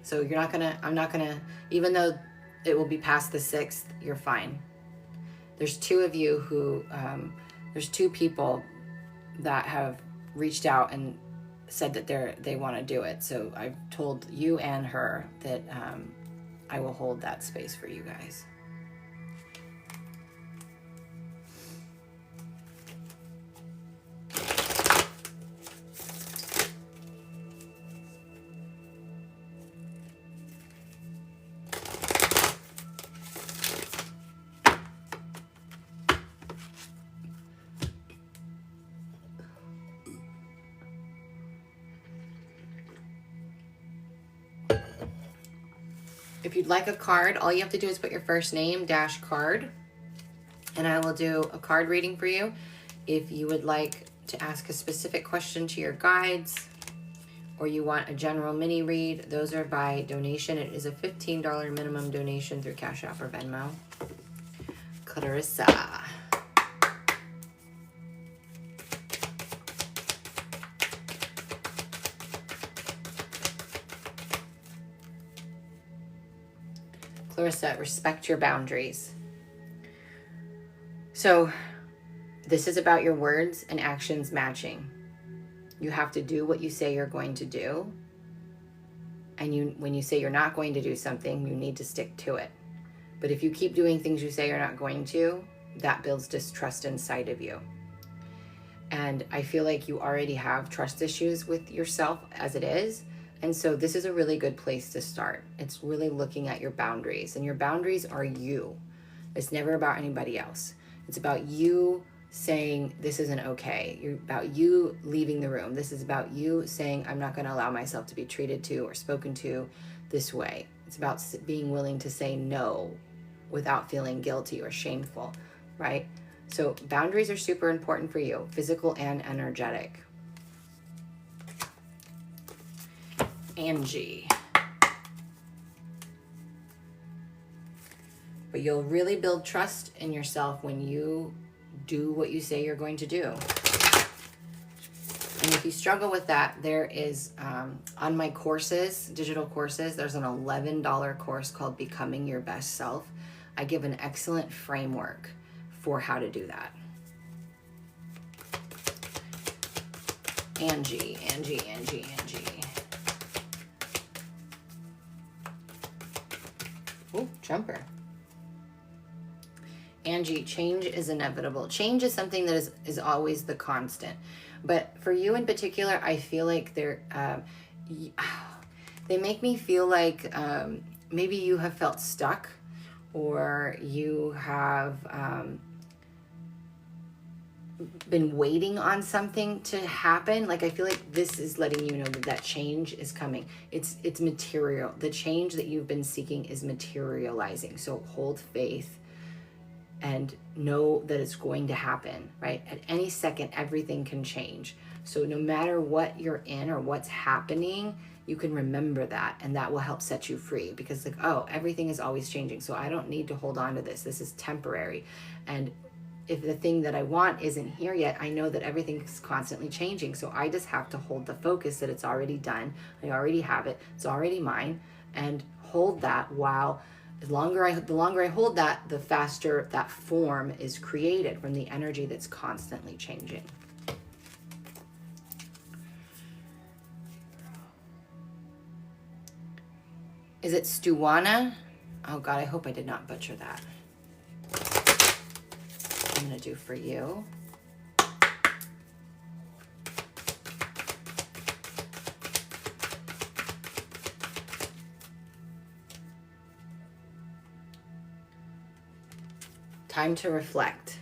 So I'm not gonna, even though it will be past the 6th, you're fine. There's 2 of you who, there's 2 people that have reached out and said that they want to do it. So I've told you and her that I will hold that space for you guys. If you'd like a card, all you have to do is put your first name - card, and I will do a card reading for you. If you would like to ask a specific question to your guides, or you want a general mini read, those are by donation. It is a $15 minimum donation through Cash App or Venmo. Clarissa. Clarissa, respect your boundaries. So this is about your words and actions matching. You have to do what you say you're going to do. And when you say you're not going to do something, you need to stick to it. But if you keep doing things you say you're not going to, that builds distrust inside of you. And I feel like you already have trust issues with yourself as it is. And so this is a really good place to start. It's really looking at your boundaries, and your boundaries are you. It's never about anybody else. It's about you saying this isn't okay. You're about you leaving the room. This is about you saying I'm not going to allow myself to be treated to or spoken to this way. It's about being willing to say no without feeling guilty or shameful, right? So boundaries are super important for you, physical and energetic. Angie. But you'll really build trust in yourself when you do what you say you're going to do. And if you struggle with that, there is, on my courses, digital courses, there's an $11 course called Becoming Your Best Self. I give an excellent framework for how to do that. Angie. Oh, jumper. Angie, change is inevitable. Change is something that is always the constant. But for you in particular, I feel like they make me feel like maybe you have felt stuck, or you have been waiting on something to happen. Like, I feel like this is letting you know that that change is coming. It's material. The change that you've been seeking is materializing. So hold faith and know that it's going to happen, right? At any second, everything can change. So no matter what you're in or what's happening, you can remember that, and that will help set you free, because like, oh, everything is always changing. So I don't need to hold on to this. This is temporary. And if the thing that I want isn't here yet, I know that everything is constantly changing. So I just have to hold the focus that it's already done. I already have it. It's already mine. And hold that while the longer I hold that, the faster that form is created from the energy that's constantly changing. Is it Stuwana? Oh God, I hope I did not butcher that. I'm gonna do for you. Time to reflect.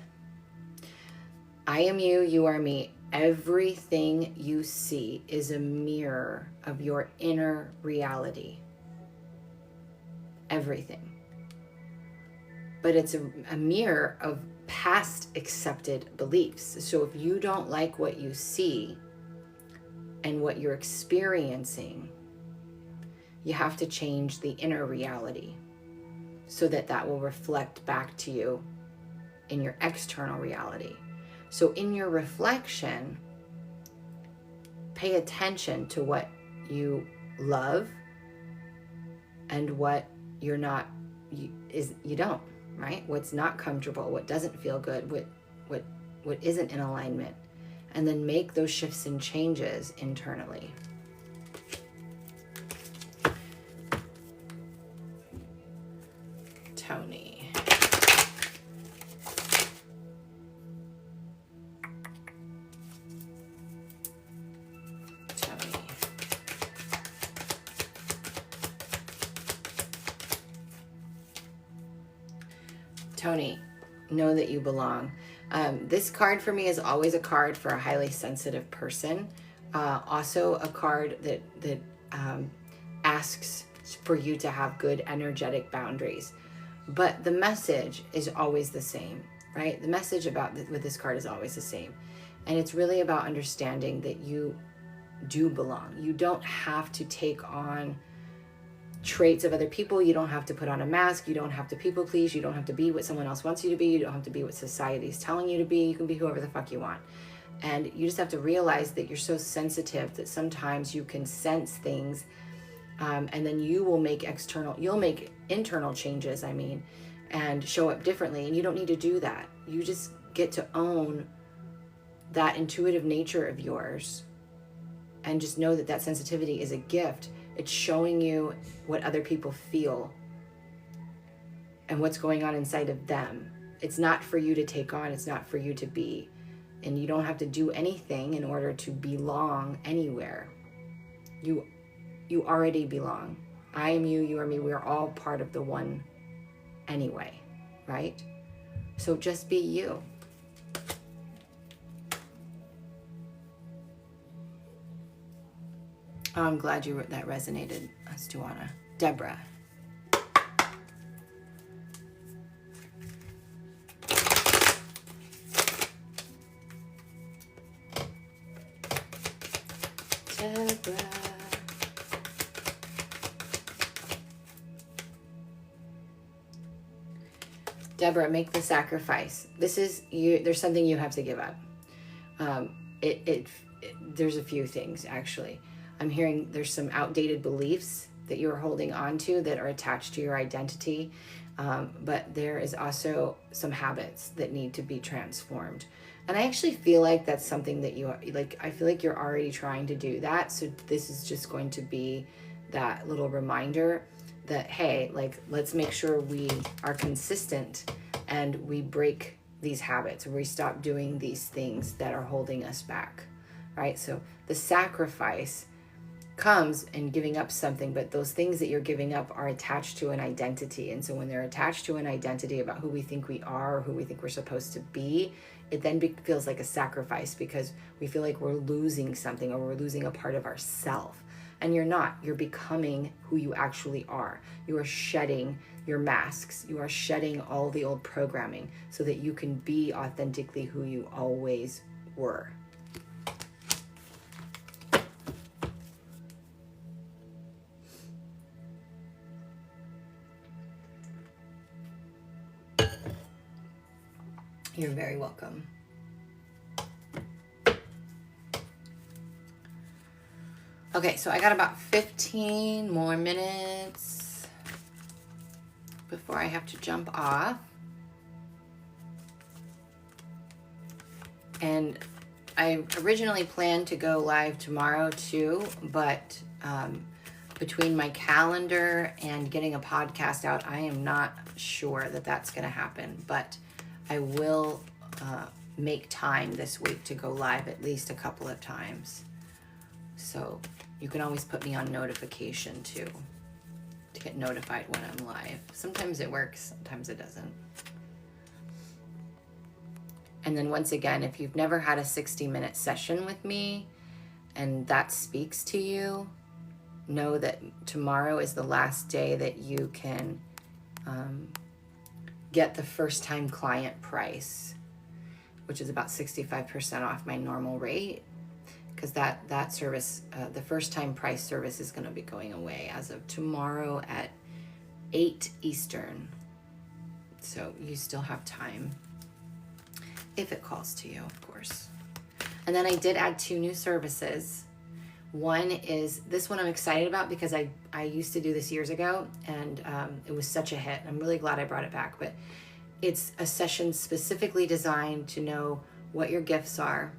I am you, you are me. Everything you see is a mirror of your inner reality. Everything. But it's a mirror of past accepted beliefs. So if you don't like what you see and what you're experiencing, you have to change the inner reality so that that will reflect back to you in your external reality. So in your reflection, pay attention to what you love and what you're not, you don't, right? What's not comfortable, what doesn't feel good, what isn't in alignment, and then make those shifts and changes internally. Tony. Tony, know that you belong. This card for me is always a card for a highly sensitive person. Also a card that asks for you to have good energetic boundaries. But the message is always the same, right? The message with this card is always the same. And it's really about understanding that you do belong. You don't have to take on traits of other people. You don't have to put on a mask. You don't have to people please. You don't have to be what someone else wants you to be. You don't have to be what society is telling you to be. You can be whoever the fuck you want. And you just have to realize that you're so sensitive that sometimes you can sense things, and then you'll make internal changes, and show up differently. And you don't need to do that. You just get to own that intuitive nature of yours, and just know that that sensitivity is a gift. It's showing you what other people feel and what's going on inside of them. It's not for you to take on. It's not for you to be. And you don't have to do anything in order to belong anywhere. You already belong. I am you, you are me. We're all part of the one anyway, right? So just be you. Oh, I'm glad that resonated, Stuana. Deborah. Deborah, make the sacrifice. This is you. There's something you have to give up. There's a few things, actually. I'm hearing there's some outdated beliefs that you're holding on to that are attached to your identity. But there is also some habits that need to be transformed. And I actually feel like that's something that I feel like you're already trying to do that. So this is just going to be that little reminder that, hey, let's make sure we are consistent and we break these habits, or we stop doing these things that are holding us back. right? So the sacrifice comes in giving up something, but those things that you're giving up are attached to an identity. And so when they're attached to an identity about who we think we are or who we think we're supposed to be, it then feels like a sacrifice, because we feel like we're losing something or we're losing a part of ourself. And you're not. You're becoming who you actually are. You are shedding your masks. You are shedding all the old programming so that you can be authentically who you always were. You're very welcome. Okay, so I got about 15 more minutes before I have to jump off. And I originally planned to go live tomorrow too, but between my calendar and getting a podcast out, I am not sure that that's going to happen. But I will make time this week to go live at least a couple of times. So you can always put me on notification too, to get notified when I'm live. Sometimes it works, sometimes it doesn't. And then once again, if you've never had a 60-minute session with me and that speaks to you, know that tomorrow is the last day that you can get the first-time client price, which is about 65% off my normal rate, because that service, the first-time price service, is going to be going away as of tomorrow at 8 Eastern. So you still have time, if it calls to you, of course. And then I did add 2 new services. One is, this one I'm excited about because I used to do this years ago, and it was such a hit. I'm really glad I brought it back. But it's a session specifically designed to know what your gifts are,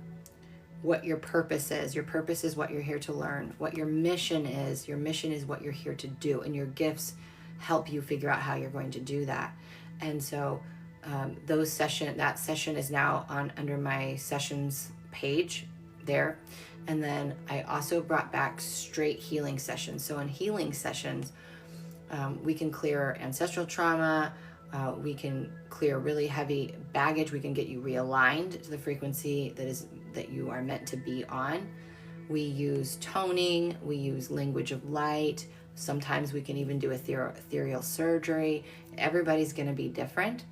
what your purpose is. Your purpose is what you're here to learn. What your mission is. Your mission is what you're here to do. And your gifts help you figure out how you're going to do that. And so that session is now under my sessions page there. And then I also brought back straight healing sessions. So in healing sessions, we can clear ancestral trauma. We can clear really heavy baggage. We can get you realigned to the frequency that you are meant to be on. We use toning. We use language of light. Sometimes we can even do ethereal surgery. Everybody's going to be different.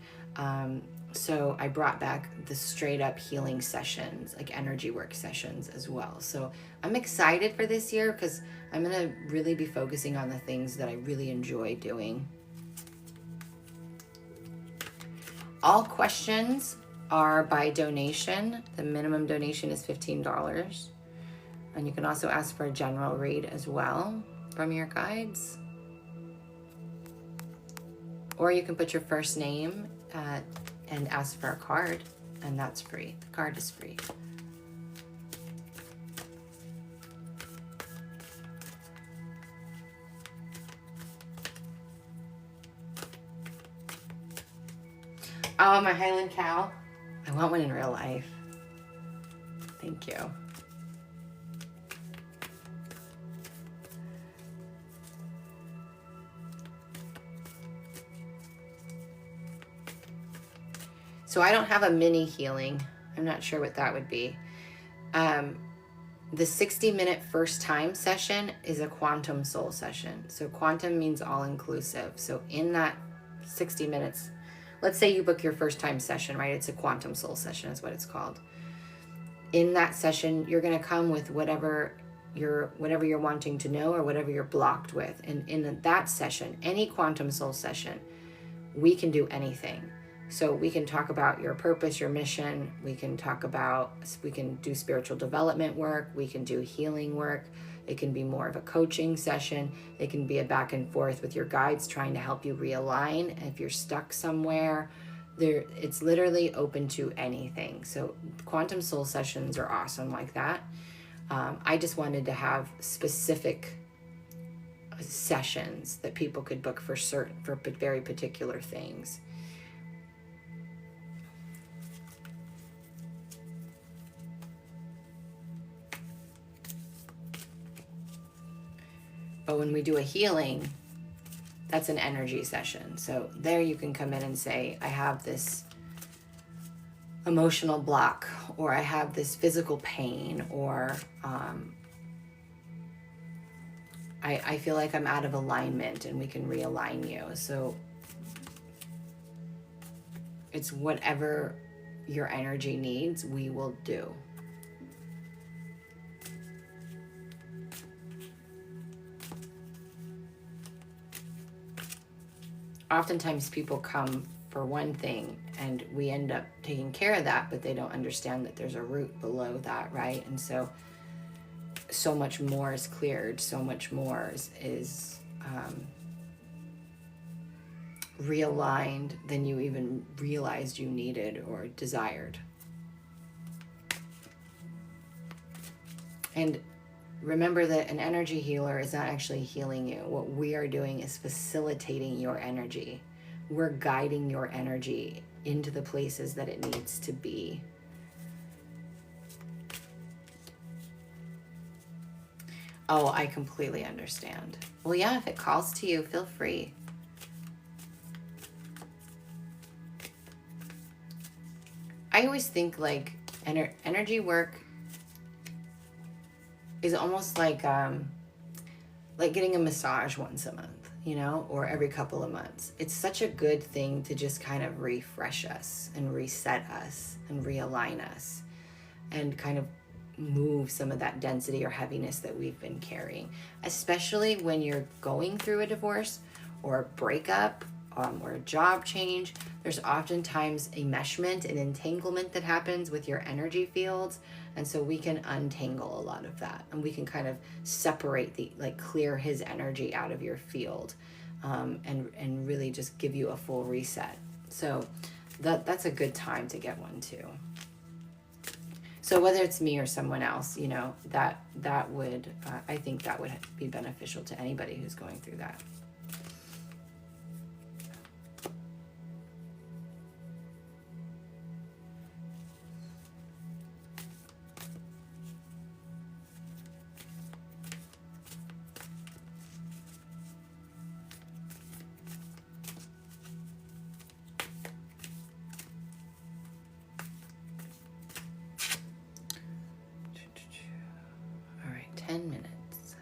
So I brought back the straight up healing sessions, like energy work sessions as well. So I'm excited for this year because I'm going to really be focusing on the things that I really enjoy doing. All questions are by donation. The minimum donation is $15. And you can also ask for a general read as well from your guides. Or you can put your first name and ask for a card, and that's free. The card is free. Oh, my Highland cow. I want one in real life. Thank you. So I don't have a mini healing. I'm not sure what that would be. The 60-minute first time session is a quantum soul session. So quantum means all inclusive. So in that 60 minutes, let's say you book your first time session, right? It's a quantum soul session is what it's called. In that session, you're going to come with whatever you're wanting to know or whatever you're blocked with. And in that session, any quantum soul session, we can do anything. So we can talk about your purpose, your mission. We can do spiritual development work. We can do healing work. It can be more of a coaching session. It can be a back and forth with your guides trying to help you realign. If you're stuck somewhere, it's literally open to anything. So quantum soul sessions are awesome like that. I just wanted to have specific sessions that people could book for very particular things. But when we do a healing, that's an energy session. So there you can come in and say, I have this emotional block, or I have this physical pain, or I feel like I'm out of alignment, and we can realign you. So it's whatever your energy needs, we will do. Oftentimes people come for one thing and we end up taking care of that, but they don't understand that there's a root below that, right? And so much more is cleared, so much more is realigned than you even realized you needed or desired. And remember that an energy healer is not actually healing you. What we are doing is facilitating your energy. We're guiding your energy into the places that it needs to be. Oh, I completely understand. Well, yeah, if it calls to you, feel free. I always think like energy work is almost like getting a massage once a month, you know, or every couple of months. It's such a good thing to just kind of refresh us and reset us and realign us and kind of move some of that density or heaviness that we've been carrying, especially when you're going through a divorce or a breakup or a job change. There's oftentimes a meshment and entanglement that happens with your energy fields. And so we can untangle a lot of that, and we can kind of separate clear his energy out of your field, and really just give you a full reset. So that's a good time to get one too. So whether it's me or someone else, you know, that would, I think that would be beneficial to anybody who's going through that. All right, 10 minutes.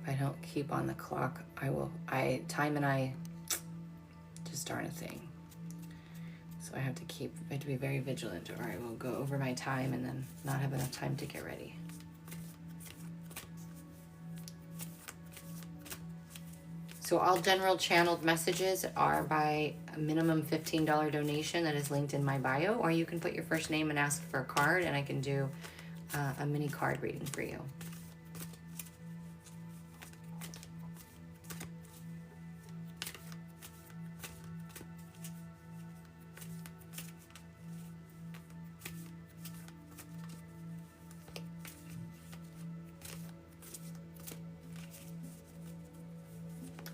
If I don't keep on the clock, time and I just aren't a thing. So I have to be very vigilant, or I will go over my time and then not have enough time to get ready. So all general channeled messages are by a minimum $15 donation that is linked in my bio, or you can put your first name and ask for a card, and I can do a mini card reading for you.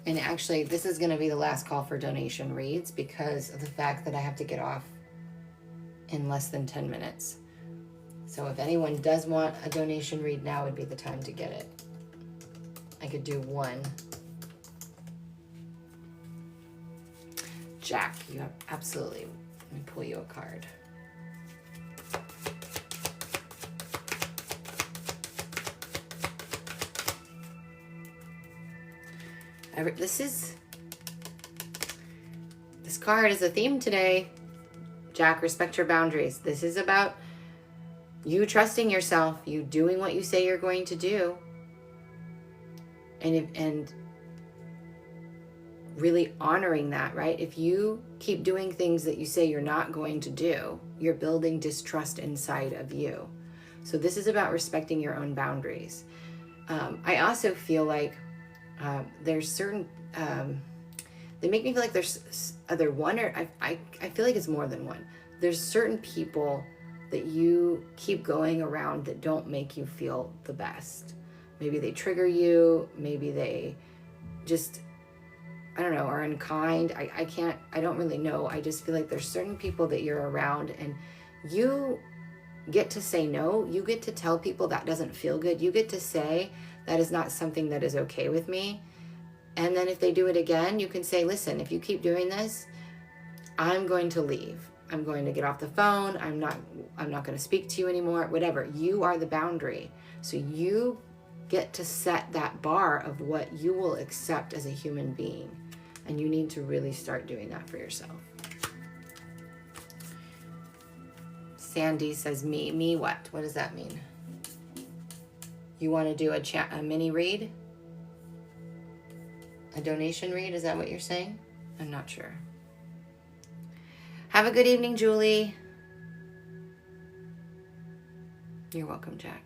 And actually, this is going to be the last call for donation reads because of the fact that I have to get off in less than 10 minutes. So if anyone does want a donation read, now would be the time to get it. I could do one. Jack, you have absolutely. Let me pull you a card. This card is a theme today. Jack, respect your boundaries. This is about you trusting yourself, you doing what you say you're going to do, and really honoring that, right? If you keep doing things that you say you're not going to do, you're building distrust inside of you. So this is about respecting your own boundaries. I also feel like there's certain, they make me feel like there's either one or I feel like it's more than one. There's certain people that you keep going around that don't make you feel the best. Maybe they trigger you. Maybe they just, I don't know, are unkind. I don't really know. I just feel like there's certain people that you're around and you get to say no. You get to tell people that doesn't feel good. You get to say That is not something that is okay with me. And then if they do it again, you can say, listen, if you keep doing this, I'm going to leave. I'm going to get off the phone. I'm not going to speak to you anymore, whatever. You are the boundary. So you get to set that bar of what you will accept as a human being. And you need to really start doing that for yourself. Sandy says, me what? What does that mean? You want to do a mini read? A donation read? Is that what you're saying? I'm not sure. Have a good evening, Julie. You're welcome, Jack.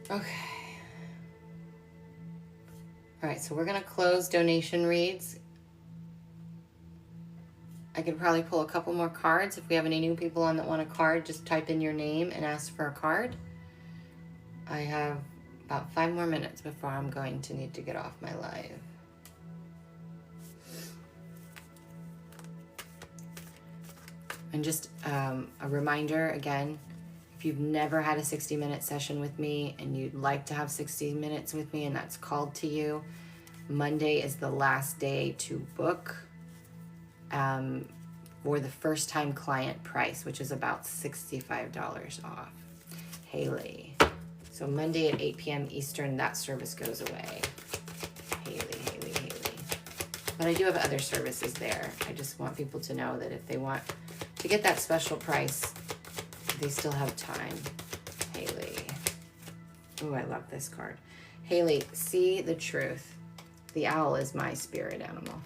Okay. All right, so we're going to close donation reads. I could probably pull a couple more cards. If we have any new people on that want a card, just type in your name and ask for a card. I have about 5 more minutes before I'm going to need to get off my live. And just a reminder again, if you've never had a 60-minute session with me and you'd like to have 60 minutes with me and that's called to you, Monday is the last day to book for the first-time client price, which is about $65 off. Haley. So Monday at 8 p.m. Eastern, that service goes away. Haley. But I do have other services there. I just want people to know that if they want to get that special price, they still have time. Haley. Oh, I love this card. Haley, see the truth. The owl is my spirit animal.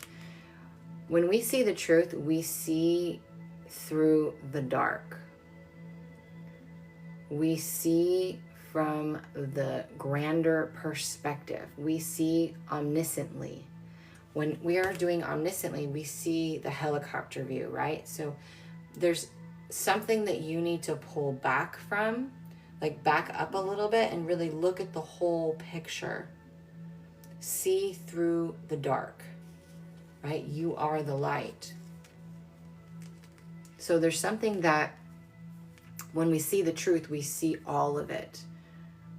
When we see the truth, we see through the dark. We see from the grander perspective. We see omnisciently. When we are doing omnisciently, we see the helicopter view, right? So there's something that you need to pull back from, like back up a little bit and really look at the whole picture. See through the dark, right? You are the light. So there's something that when we see the truth, we see all of it.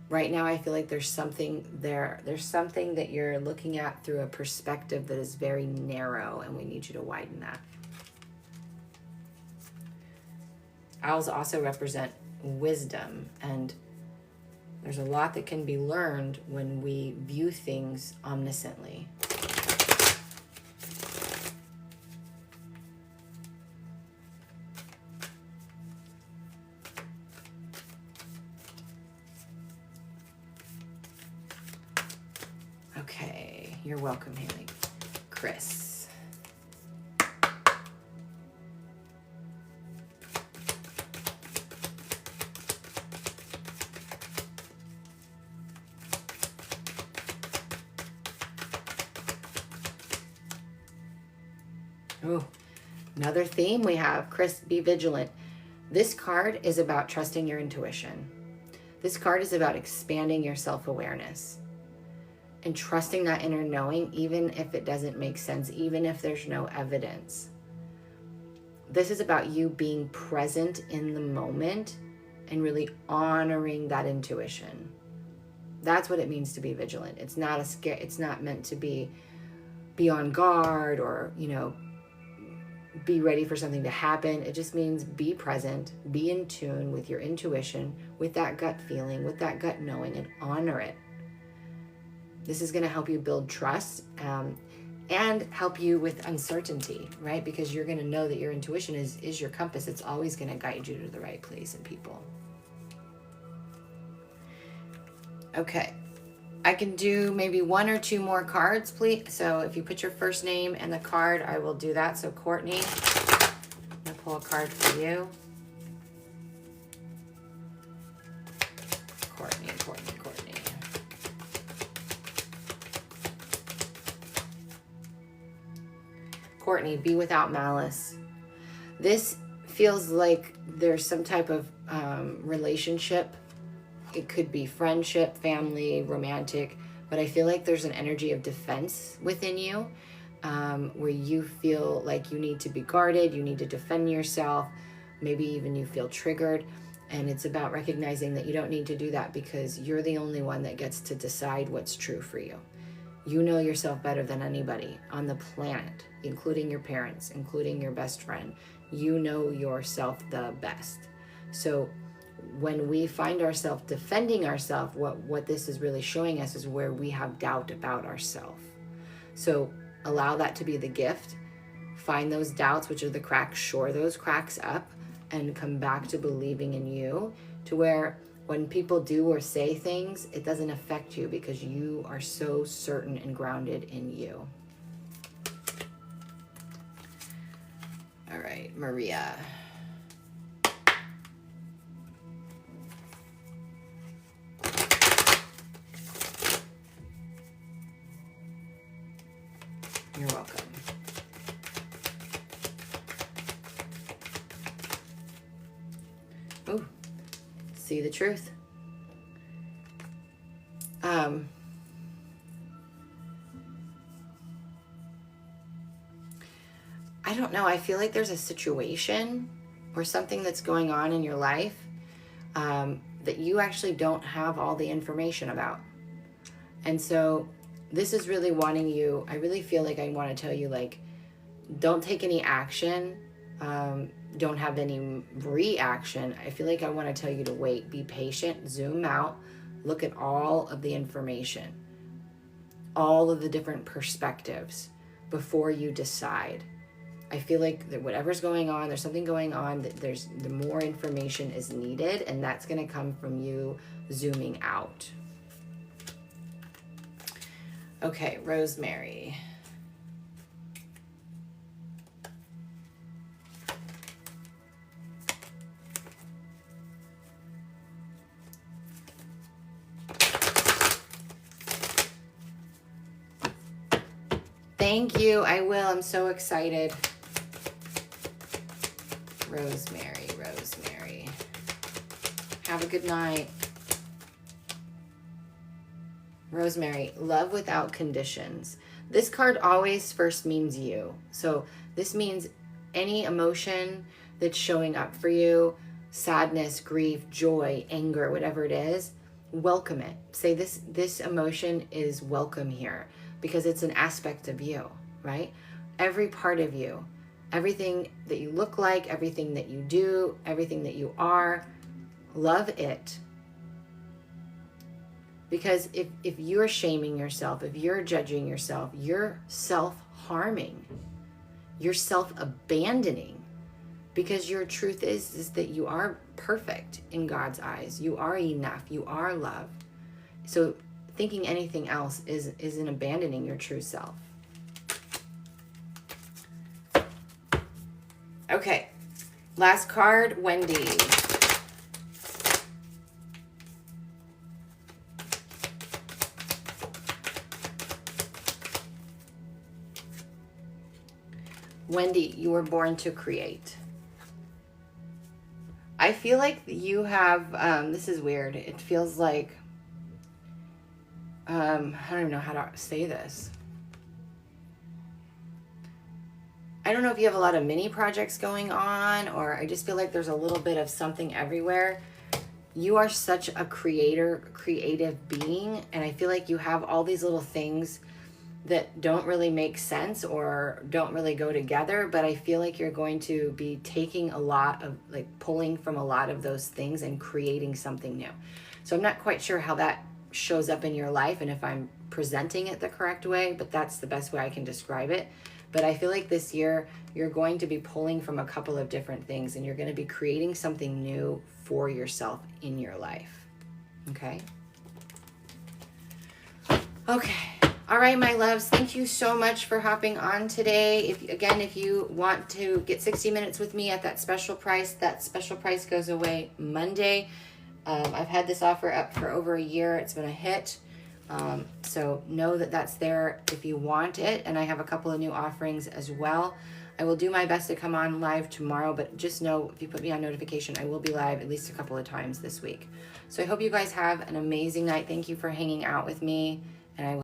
Right now, I feel like there's something there. There's something that you're looking at through a perspective that is very narrow, and we need you to widen that. Owls also represent wisdom, and there's a lot that can be learned when we view things omnisciently. Okay, you're welcome, Haley. Chris. Oh, another theme we have, Chris, be vigilant. This card is about trusting your intuition. This card is about expanding your self-awareness and trusting that inner knowing, even if it doesn't make sense, even if there's no evidence. This is about you being present in the moment and really honoring that intuition. That's what it means to be vigilant. It's not a scare. It's not meant to be on guard or, be ready for something to happen. It just means be present, be in tune with your intuition, with that gut feeling, with that gut knowing, and honor it. This is going to help you build trust and help you with uncertainty, right? Because you're going to know that your intuition is your compass. It's always going to guide you to the right place and people. Okay. I can do maybe 1 or 2 more cards, please. So if you put your first name and the card, I will do that. So Courtney, I'm going to pull a card for you. Courtney. Courtney, be without malice. This feels like there's some type of relationship. It could be friendship, family, romantic, but I feel like there's an energy of defense within you where you feel like you need to be guarded, you need to defend yourself, maybe even you feel triggered. And it's about recognizing that you don't need to do that because you're the only one that gets to decide what's true for you. You know yourself better than anybody on the planet, including your parents, including your best friend. You know yourself the best. So when we find ourselves defending ourselves, what this is really showing us is where we have doubt about ourselves. So allow that to be the gift. Find those doubts, which are the cracks, shore those cracks up, and come back to believing in you, to where when people do or say things, it doesn't affect you because you are so certain and grounded in you. All right, Maria. You're welcome. Ooh, see the truth. I don't know. I feel like there's a situation or something that's going on in your life that you actually don't have all the information about. And so this is really wanting you, I really feel like I want to tell you, like, don't take any action. Don't have any reaction. I feel like I want to tell you to wait, be patient, zoom out, look at all of the information, all of the different perspectives before you decide. I feel like that whatever's going on, there's something going on, that the more information is needed, and that's going to come from you zooming out. Okay, Rosemary. Thank you. I will. I'm so excited. Rosemary. Have a good night. Rosemary, love without conditions. This card always first means you. So this means any emotion that's showing up for you, sadness, grief, joy, anger, whatever it is, welcome it. Say this emotion is welcome here because it's an aspect of you, right? Every part of you, everything that you look like, everything that you do, everything that you are, love it. Because if you're shaming yourself, if you're judging yourself, you're self-harming, you're self-abandoning, because your truth is that you are perfect in God's eyes. You are enough. You are love. So thinking anything else is an abandoning your true self. Okay, last card, Wendy. Wendy, you were born to create. I feel like you have, this is weird. It feels like, I don't even know how to say this. I don't know if you have a lot of mini projects going on, or I just feel like there's a little bit of something everywhere. You are such a creative being, and I feel like you have all these little things that don't really make sense or don't really go together, but I feel like you're going to be taking a lot of, like, pulling from a lot of those things and creating something new. So I'm not quite sure how that shows up in your life and if I'm presenting it the correct way, but that's the best way I can describe it. But I feel like this year you're going to be pulling from a couple of different things and you're going to be creating something new for yourself in your life. Okay? Okay. All right, my loves, thank you so much for hopping on today. If you want to get 60 minutes with me at that special price goes away Monday. I've had this offer up for over a year. It's been a hit. So know that that's there if you want it. And I have a couple of new offerings as well. I will do my best to come on live tomorrow, but just know if you put me on notification, I will be live at least a couple of times this week. So I hope you guys have an amazing night. Thank you for hanging out with me, and I will